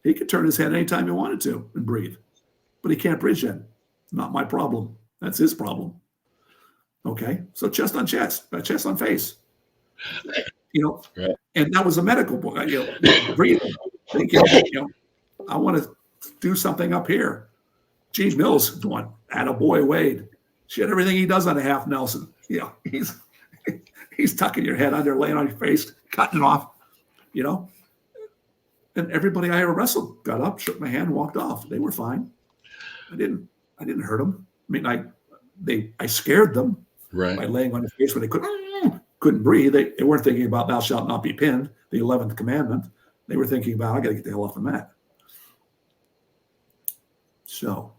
He could turn his head anytime he wanted to and breathe, but he can't bridge then. Not my problem. That's his problem. Okay, so chest on chest, chest on face. Right. And that was a medical book. Breathing. Thinking, I want to do something up here. Gene Mills going, attaboy Wade. Shit, everything he does on a half Nelson. He's tucking your head under, laying on your face, cutting it off, And everybody I ever wrestled got up, shook my hand, walked off. They were fine. I didn't hurt them. I mean, I scared them by laying on their face when they couldn't breathe. They weren't thinking about thou shalt not be pinned, the 11th commandment. They were thinking about, I got to get the hell off the mat. So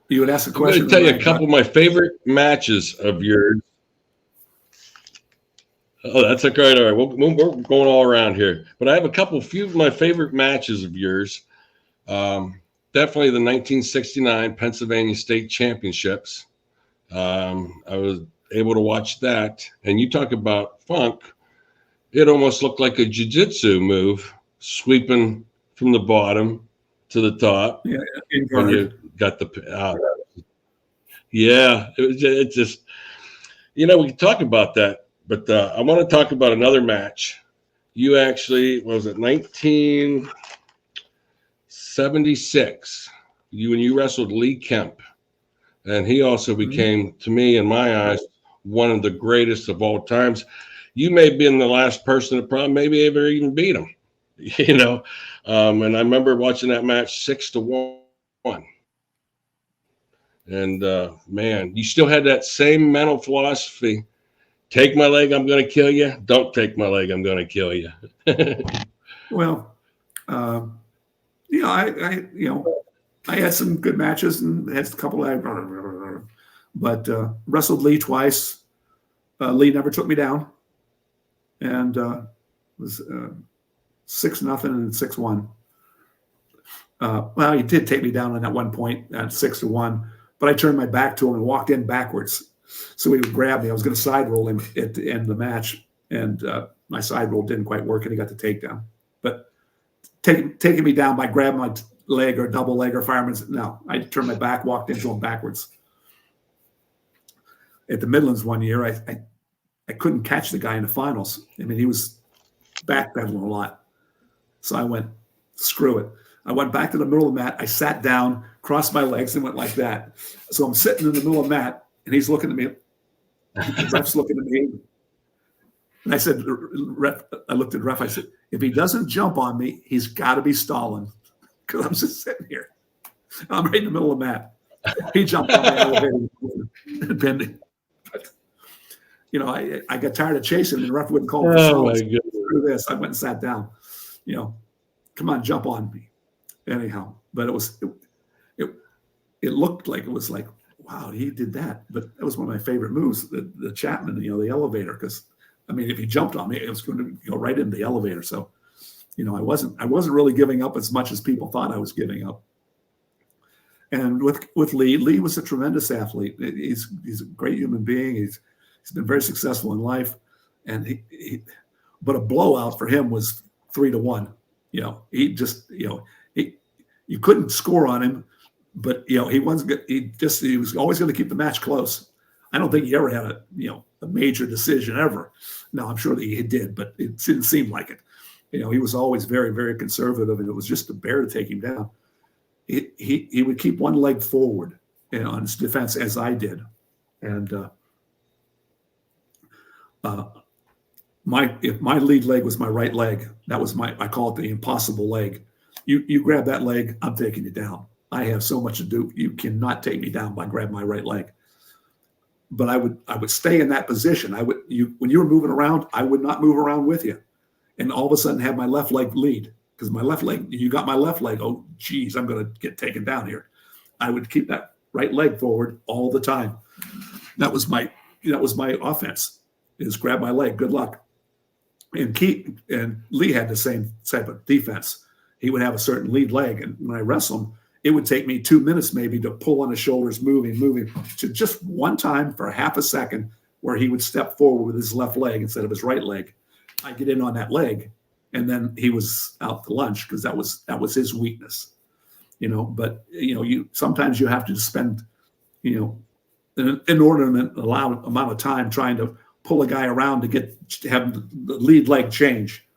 you would ask a question.
I'm going to tell you a couple of my favorite matches of yours. Oh, that's okay. All right. We're going all around here. But I have a few of my favorite matches of yours. Definitely the 1969 Pennsylvania State Championships. I was able to watch that. And you talk about funk. It almost looked like a jiu-jitsu move, sweeping from the bottom to the top.
Yeah,
when you got the yeah, it just, we can talk about that, but I want to talk about another match. You actually, was it 1976? When you wrestled Lee Kemp, and he also became, to me, in my eyes, one of the greatest of all times. You may have been the last person to probably maybe ever even beat him, And I remember watching that match 6-1. And man, you still had that same mental philosophy. Take my leg, I'm going to kill you. Don't take my leg, I'm going to kill you.
Well, I had some good matches and had a couple but wrestled Lee twice. Lee never took me down, and was 6-0 and 6-1. Well, he did take me down at one point at 6-1, but I turned my back to him and walked in backwards. So he would grab me. I was going to side roll him at the end of the match, and my side roll didn't quite work, and he got the takedown. But taking me down by grabbing my leg or double leg or fireman's, no. I turned my back, walked into him backwards. At the Midlands one year, I couldn't catch the guy in the finals. I mean, he was backpedaling a lot. So I went, screw it. I went back to the middle of the mat. I sat down, crossed my legs, and went like that. So I'm sitting in the middle of the mat, and he's looking at me. The ref's looking at me. And I said, I looked at the ref. I said, if he doesn't jump on me, he's got to be stalling, because I'm just sitting here. I'm right in the middle of the mat. He jumped on the elevator and pinned me. But, I got tired of chasing, and the ref wouldn't call for Schalles. Screw this. I went and sat down. Come on, jump on me. Anyhow, but it looked like it was like, wow, he did that. But that was one of my favorite moves, the Chapman, the elevator, because if he jumped on me, it was going to go right into the elevator. So, I wasn't really giving up as much as people thought I was giving up. And with Lee was a tremendous athlete. He's a great human being. He's been very successful in life, and but a blowout for him was 3-1. He just, you couldn't score on him, but he wasn't good. He was always going to keep the match close. I don't think he ever had a major decision ever. No, I'm sure that he did, but it didn't seem like it. He was always very, very conservative, and it was just a bear to take him down. He would keep one leg forward on his defense, as I did, and if my lead leg was my right leg, that was I call it the impossible leg. You grab that leg, I'm taking you down. I have so much to do. You cannot take me down by grabbing my right leg. But I would stay in that position. When you were moving around, I would not move around with you, and all of a sudden have my left leg lead, because my left leg, you got my left leg. Oh, geez, I'm going to get taken down here. I would keep that right leg forward all the time. That was my offense, is grab my leg. Good luck. And Lee had the same type of defense. He would have a certain lead leg, and when I wrestle him, it would take me 2 minutes maybe to pull on his shoulders, moving to just one time for half a second where he would step forward with his left leg instead of his right leg. I get in on that leg, and then he was out to lunch, because that was his weakness. But sometimes you have to spend an inordinate amount of time trying to pull a guy around to have the lead leg change.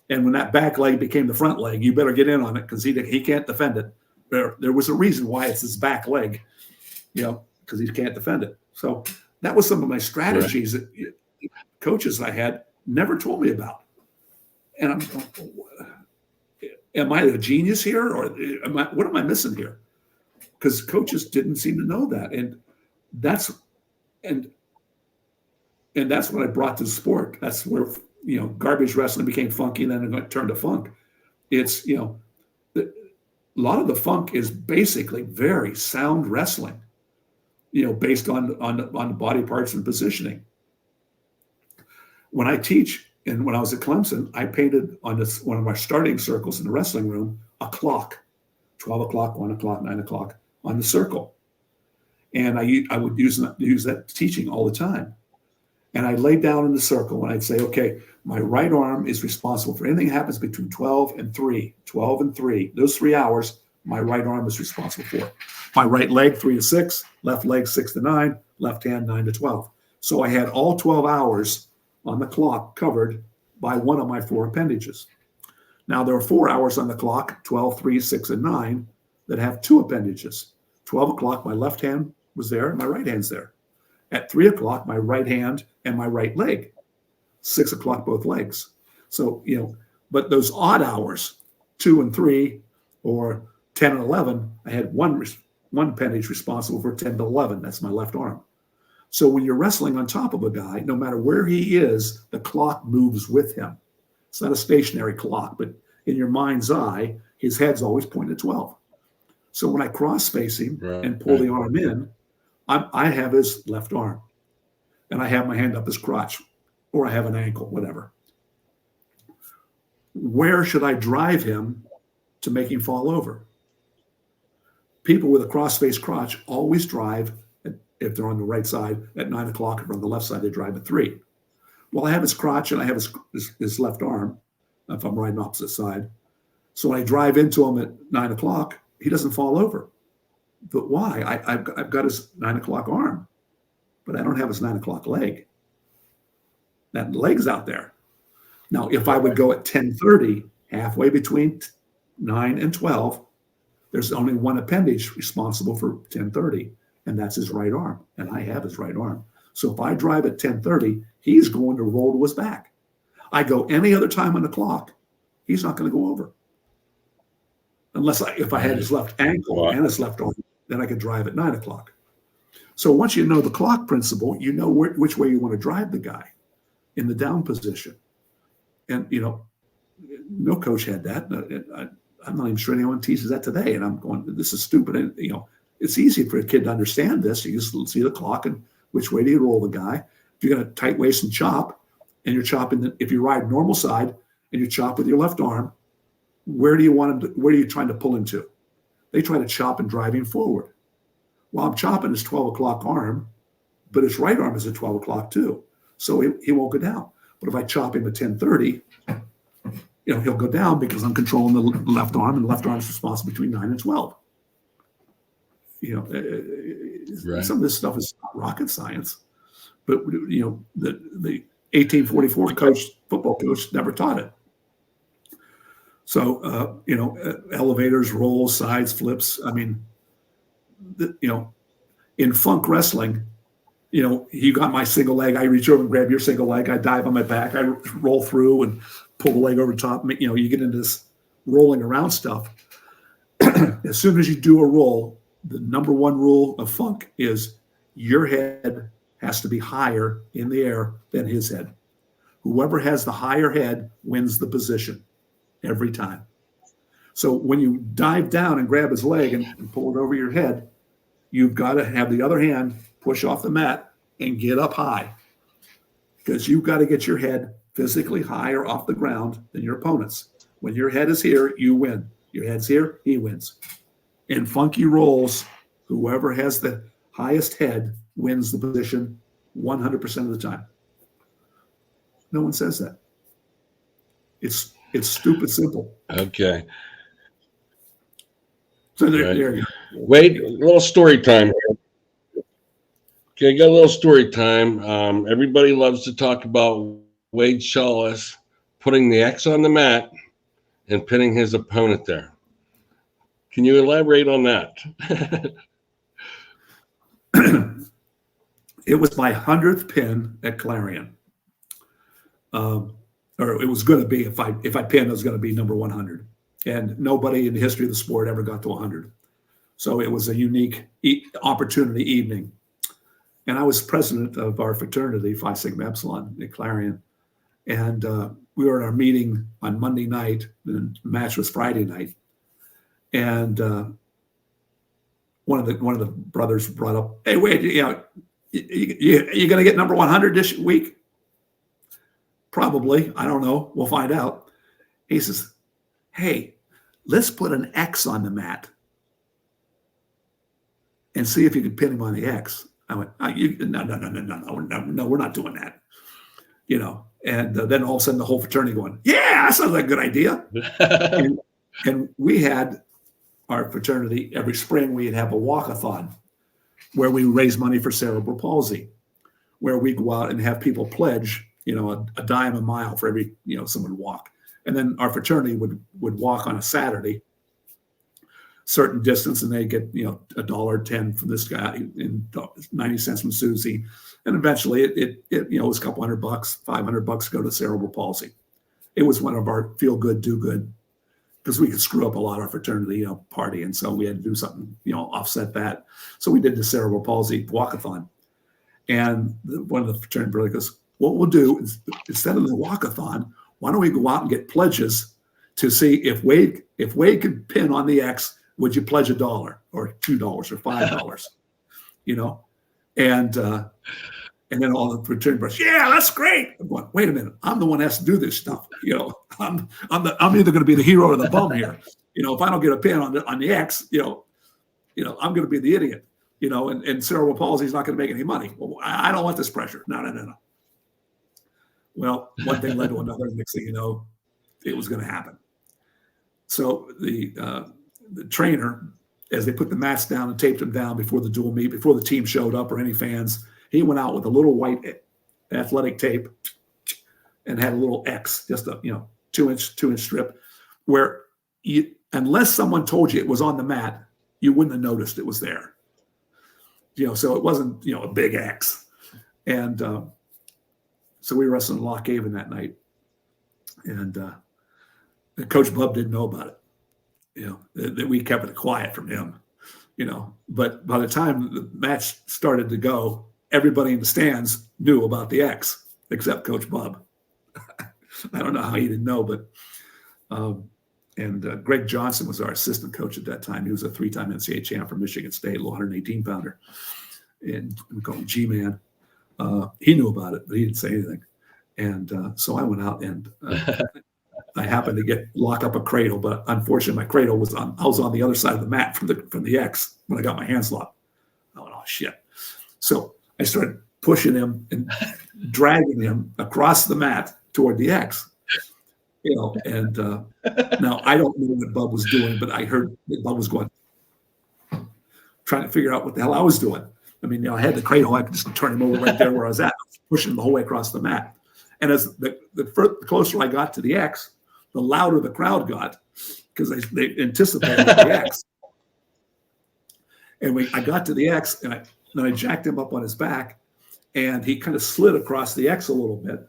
And when that back leg became the front leg, you better get in on it, because he can't defend it. There was a reason why it's his back leg, because he can't defend it. So that was some of my strategies that coaches I had never told me about. And I'm going, am I a genius here, or what am I missing here? Because coaches didn't seem to know that. And that's what I brought to the sport. That's where, garbage wrestling became funky, and then it turned to funk. It's, a lot of the funk is basically very sound wrestling, based on the body parts and positioning. When I teach, and when I was at Clemson, I painted on one of our starting circles in the wrestling room a clock, 12 o'clock, 1 o'clock, 9 o'clock on the circle. And I would use that teaching all the time. And I lay down in the circle, and I'd say, okay, my right arm is responsible for anything that happens between 12 and 3. Those 3 hours, my right arm is responsible for. My right leg, 3 to 6, left leg, 6 to 9, left hand, 9 to 12. So I had all 12 hours on the clock covered by one of my 4 appendages. Now, there are 4 hours on the clock, 12, 3, 6, and 9, that have 2 appendages. 12 o'clock, my left hand was there, and my right hand's there. At 3 o'clock, my right hand and my right leg. 6 o'clock, both legs. So, but those odd hours, 2 and 3, or 10 and 11, I had one appendage responsible for 10 to 11. That's my left arm. So when you're wrestling on top of a guy, no matter where he is, the clock moves with him. It's not a stationary clock, but in your mind's eye, his head's always pointed at 12. So when I cross-face him and pull the arm in, I have his left arm, and I have my hand up his crotch, or I have an ankle, whatever. Where should I drive him to make him fall over? People with a cross-face crotch always drive, if they're on the right side, at 9 o'clock. If they're on the left side, they drive at 3. Well, I have his crotch, and I have his left arm, if I'm riding opposite side. So when I drive into him at 9 o'clock, he doesn't fall over. But why? I've got his 9 o'clock arm, but I don't have his 9 o'clock leg. That leg's out there. Now, if I would go at 10:30, halfway between 9 and 12, there's only one appendage responsible for 10:30, and that's his right arm, and I have his right arm. So if I drive at 10:30, he's going to roll to his back. I go any other time on the clock, he's not going to go over. Unless if I had his left ankle and his left arm, then I could drive at 9 o'clock. So once you know the clock principle, you know which way you want to drive the guy in the down position. And, no coach had that. I'm not even sure anyone teaches that today. And I'm going, this is stupid. And, it's easy for a kid to understand this. You just see the clock and which way do you roll the guy. If you're going to tight waist and chop, and you're chopping, if you ride normal side and you chop with your left arm, where are you trying to pull him to? They try to chop and drive him forward. Well, I'm chopping his 12 o'clock arm, but his right arm is at 12 o'clock too. So he won't go down. But if I chop him at 10:30, he'll go down because I'm controlling the left arm, and the left arm is responsible between 9 and 12.
Right.
Some of this stuff is not rocket science, but the 1844 football coach never taught it. So elevators, rolls, sides, flips. I mean, in funk wrestling, you got my single leg. I reach over and grab your single leg. I dive on my back. I roll through and pull the leg over the top. You get into this rolling around stuff. As soon as you do a roll, the number one rule of funk is your head has to be higher in the air than his head. Whoever has the higher head wins the position every time. So when you dive down and grab his leg and pull it over your head, you've got to have the other hand push off the mat and get up high, because you've got to get your head physically higher off the ground than your opponents. When your head is here, you win. Your head's here, he wins. In funky rolls, whoever has the highest head wins the position 100% of the time. No one says that. It's stupid simple.
Okay.
So there you go.
Wade, a little story time. Okay, got a little story time. Everybody loves to talk about Wade Schalles putting the X on the mat and pinning his opponent there. Can you elaborate on that?
It was my 100th pin at Clarion. Or it was going to be, if I pinned, it was going to be number 100. And nobody in the history of the sport ever got to 100. So it was a unique opportunity evening. And I was president of our fraternity, Phi Sigma Epsilon at Clarion. And we were in our meeting on Monday night, and the match was Friday night. And one of the brothers brought up, "Hey, Wade, you going to get number 100 this week?" Probably. I don't know. We'll find out. He says, "Hey, let's put an X on the mat and see if you can pin him on the X." I went, no, we're not doing that. And then all of a sudden the whole fraternity going, "Yeah, that sounds like a good idea." and we had our fraternity every spring, we'd have a walkathon where we raise money for cerebral palsy, where we go out and have people pledge, a dime a mile for every, someone walk. And then our fraternity would walk on a Saturday, certain distance, and they get, $1.10 from this guy and 90 cents from Susie. And eventually it was a couple $100, $500 go to cerebral palsy. It was one of our feel good, do good, because we could screw up a lot of our fraternity, party. And so we had to do something, offset that. So we did the cerebral palsy walkathon. And one of the fraternity brothers goes, "What we'll do is, instead of the walkathon, why don't we go out and get pledges to see if Wade could pin on the X, would you pledge $1 or $2 or $5?" And then all the fraternity brothers, "Yeah, that's great." I'm going, "Wait a minute, I'm the one that has to do this stuff. I'm either going to be the hero or the bum here. If I don't get a pin on the X, I'm going to be the idiot. And cerebral palsy is not going to make any money. Well, I don't want this pressure. No. Well, one thing led to another. Next thing you know, it was going to happen. So the trainer, as they put the mats down and taped them down before the dual meet, before the team showed up or any fans, he went out with a little white athletic tape and had a little X, just a 2-inch strip, where unless someone told you it was on the mat, you wouldn't have noticed it was there. So it wasn't a big X. And so we wrestled in Lock Haven that night, and Coach Bub didn't know about it. That we kept it quiet from him. But by the time the match started to go, everybody in the stands knew about the X except Coach Bub. I don't know how he didn't know, but Greg Johnson was our assistant coach at that time. He was a 3-time NCAA champ from Michigan State, a 118-pounder, and we call him G-Man. He knew about it, but he didn't say anything. And so I went out and I happened to lock up a cradle, but unfortunately my cradle was I was on the other side of the mat from the X when I got my hands locked. I went, "Oh shit." So I started pushing him and dragging him across the mat toward the X. And now I don't know what Bub was doing, but I heard that Bub was going, trying to figure out what the hell I was doing. I mean, I had the cradle, I could just turn him over right there where I was at, pushing him the whole way across the mat. And as the closer I got to the X, the louder the crowd got, because they anticipated the X. And I got to the X, and I jacked him up on his back, and he kind of slid across the X a little bit.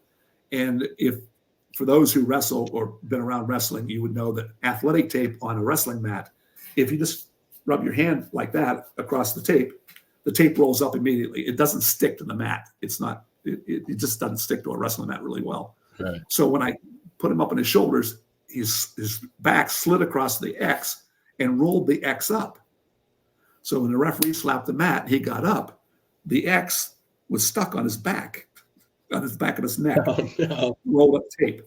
And for those who wrestle or been around wrestling, you would know that athletic tape on a wrestling mat, if you just rub your hand like that across the tape rolls up immediately. It doesn't stick to the mat. It's not, it just doesn't stick to a wrestling mat really well.
Right.
So when I put him up on his shoulders, his back slid across the X and rolled the X up. So when the referee slapped the mat, he got up. The X was stuck on his back of his neck, rolled up tape,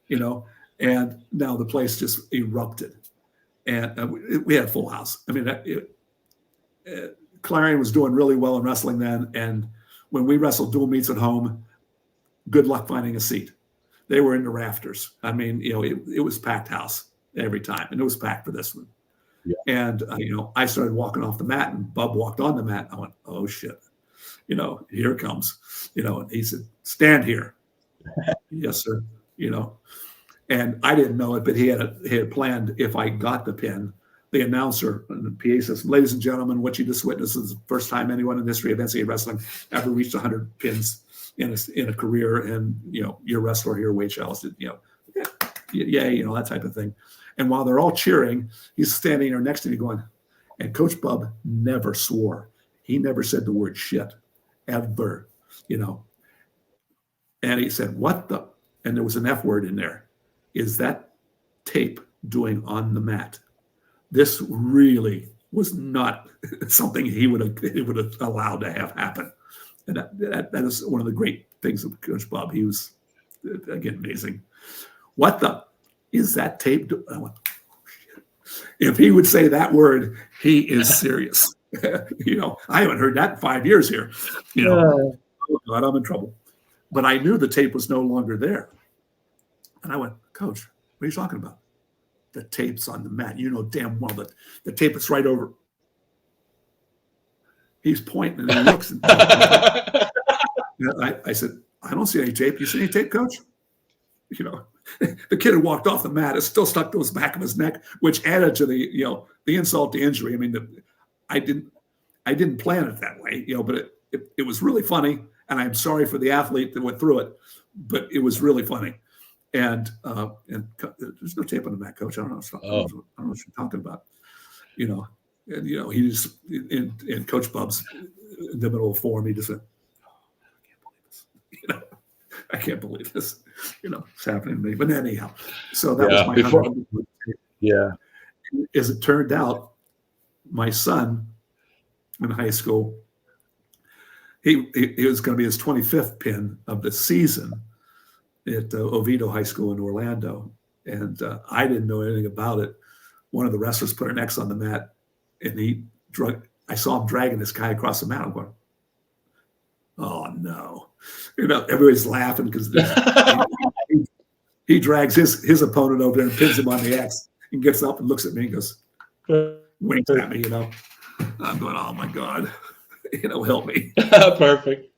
and now the place just erupted. And we had a full house. I mean, Clarion was doing really well in wrestling then. And when we wrestled dual meets at home, good luck finding a seat. They were in the rafters. I mean, it was packed house every time. And it was packed for this one. Yeah. And, I started walking off the mat, and Bub walked on the mat. I went, oh, shit. Here it comes. And he said, stand here. Yes, sir. And I didn't know it, but he had planned, if I got the pin, the announcer and the PA says, ladies and gentlemen, what you just witnessed is the first time anyone in the history of NCAA wrestling ever reached 100 pins in a career. And, you're a wrestler here, Wade Schalles, yay, that type of thing. And while they're all cheering, he's standing there next to me going, and Coach Bub never swore. He never said the word shit, ever, And he said, what the? And there was an F word in there. Is that tape doing on the mat? This really was not something he would have allowed to have happen. And that is one of the great things of Coach Bob. He was, again, amazing. What the? Is that tape? I went, oh, shit. If he would say that word, he is serious. I haven't heard that in 5 years here. Oh God, I'm in trouble. But I knew the tape was no longer there. And I went, Coach, what are you talking about? The tape's on the mat. You know damn well that the tape is right over. He's pointing and he looks. And I said, I don't see any tape. You see any tape, Coach? The kid who walked off the mat is still stuck to his back of his neck, which added to the insult to injury. I mean, I didn't plan it that way, but it was really funny. And I'm sorry for the athlete that went through it, but it was really funny. And there's no tape on the mat, Coach. I don't know what you're talking about. And he just in Coach Bub's in the middle of form, he just went, oh, I can't believe this. It's happening to me. But anyhow, so that was my 100.
Yeah.
As it turned out, my son in high school, he was going to be his 25th pin of the season at Oviedo High School in Orlando. And I didn't know anything about it. One of the wrestlers put an X on the mat, and I saw him dragging this guy across the mat. I'm going, oh no. Everybody's laughing because he drags his opponent over there and pins him on the X and gets up and looks at me and goes, winks at me, I'm going, oh my God, help me.
Perfect.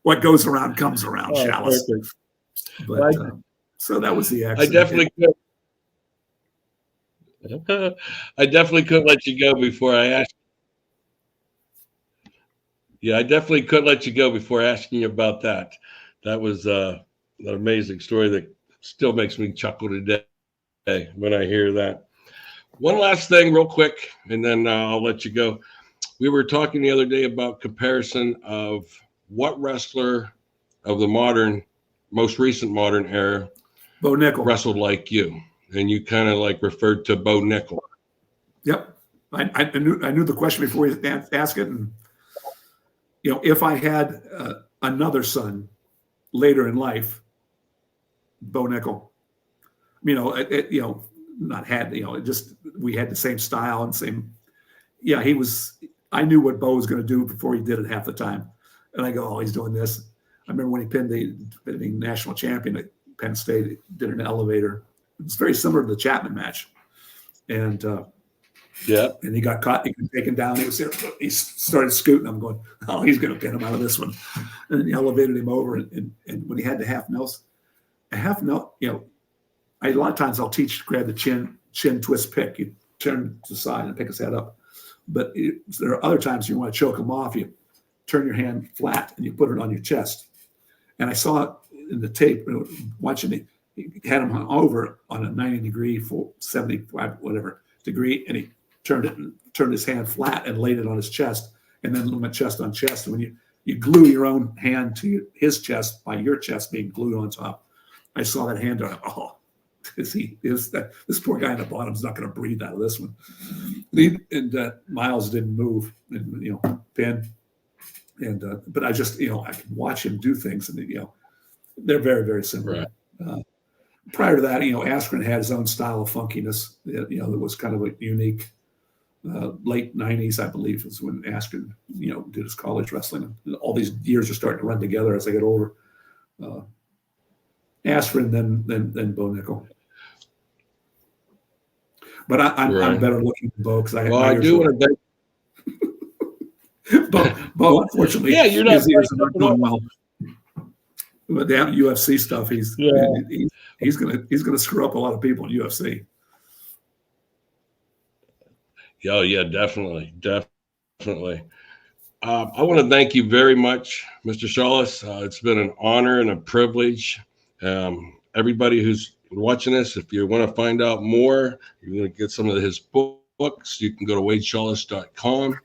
What goes around comes around, Schalles. But so that was the X.
I definitely couldn't let you go before I asked. Yeah, I definitely couldn't let you go before asking you about that. That was an amazing story that still makes me chuckle today when I hear that. One last thing real quick, and then I'll let you go. We were talking the other day about comparison of what wrestler of the most recent modern era
Bo Nickel
wrestled like you. And you kind of referred to Bo Nickel.
Yep. I knew the question before you asked it. And, if I had another son later in life, Bo Nickel, not had, just we had the same style and same. Yeah, I knew what Bo was going to do before he did it half the time. And I go, oh, he's doing this. I remember when he pinned the national champion at Penn State, he did an elevator. It's very similar to the Chapman match. And and he got caught, he got taken down. He started scooting. I'm going, oh, he's going to pin him out of this one. And then he elevated him over. And when he had the half nose, you know, a lot of times I'll teach to grab the chin twist pick. You turn to the side and pick his head up. But there are other times you want to choke him off. You turn your hand flat and you put it on your chest. And I saw it in the tape, watching it. He had him over on a 90 degree, 75, whatever degree, and he turned his hand flat and laid it on his chest, and then went chest on chest. And when you glue your own hand to his chest by your chest being glued on top, I saw that hand. Oh, this poor guy in the bottom's not going to breathe out of this one. And Miles didn't move, and you know, pin. And but I just, you know, I can watch him do things, and you know, they're very, very similar. Right. Prior to that, you know, Askren had his own style of funkiness. You know, that was kind of a unique. Late 90s, I believe, is when Askren, you know, did his college wrestling. And all these years are starting to run together as I get older. Askren, then Bo Nickel. But I'm better looking than Bo because I do want to. Bo, unfortunately,
yeah, you're not.
His ears are not doing well. But the UFC stuff, he's gonna screw up a lot of people in UFC.
Oh yeah, definitely. I want to thank you very much, Mr. Schalles. It's been an honor and a privilege. Everybody who's watching this, if you want to find out more, you're going to get some of his books. You can go to WadeSchalles.com.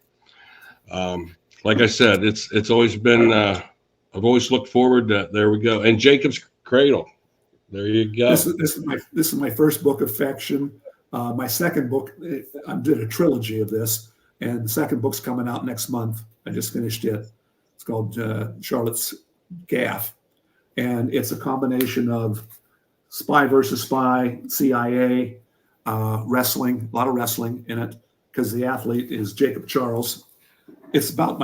Like I said, it's always been. I've always looked forward to. There we go. And Jacob's Cradle. There you go.
This is my first book of fiction. My second book, I did a trilogy of this, and the second book's coming out next month. I just finished it. It's called Charlotte's Gaff, and it's a combination of spy versus spy, CIA, wrestling, a lot of wrestling in it, because the athlete is Jacob Charles. It's about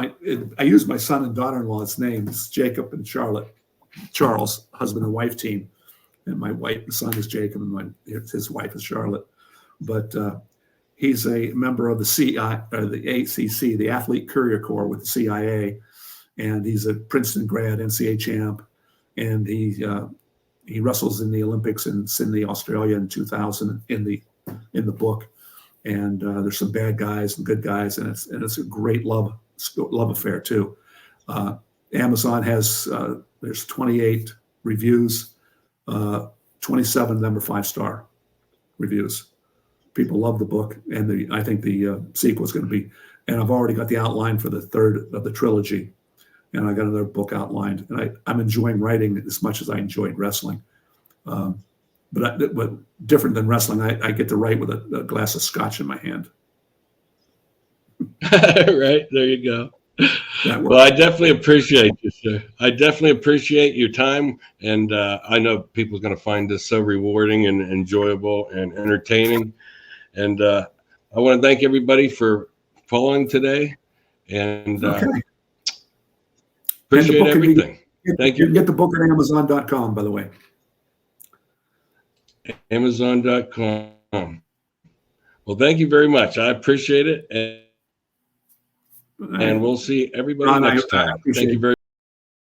I use my son and daughter-in-law's names, Jacob and Charlotte. Charles, husband and wife team, and my son is Jacob, and his wife is Charlotte. But he's a member of the the ACC, the Athlete Courier Corps with the CIA, and he's a Princeton grad, NCAA champ, and he wrestles in the Olympics in Sydney, Australia, in 2000 in the book. And there's some bad guys and good guys, and it's a great love affair too. Amazon has there's 28 reviews, 27 of them are 5-star reviews. People love the book, and I think the sequel is going to be. And I've already got the outline for the third of the trilogy, and I got another book outlined. And I'm enjoying writing as much as I enjoyed wrestling. But different than wrestling, I get to write with a glass of scotch in my hand.
Right, there you go. Well, I definitely appreciate you, sir. I definitely appreciate your time, and I know people are going to find this so rewarding and enjoyable and entertaining. And I want to thank everybody for following today, and appreciate everything. Thank you.
You can get the book at Amazon.com, by the way.
Amazon.com. Well, thank you very much. I appreciate it, and we'll see everybody next time. Thank you very much.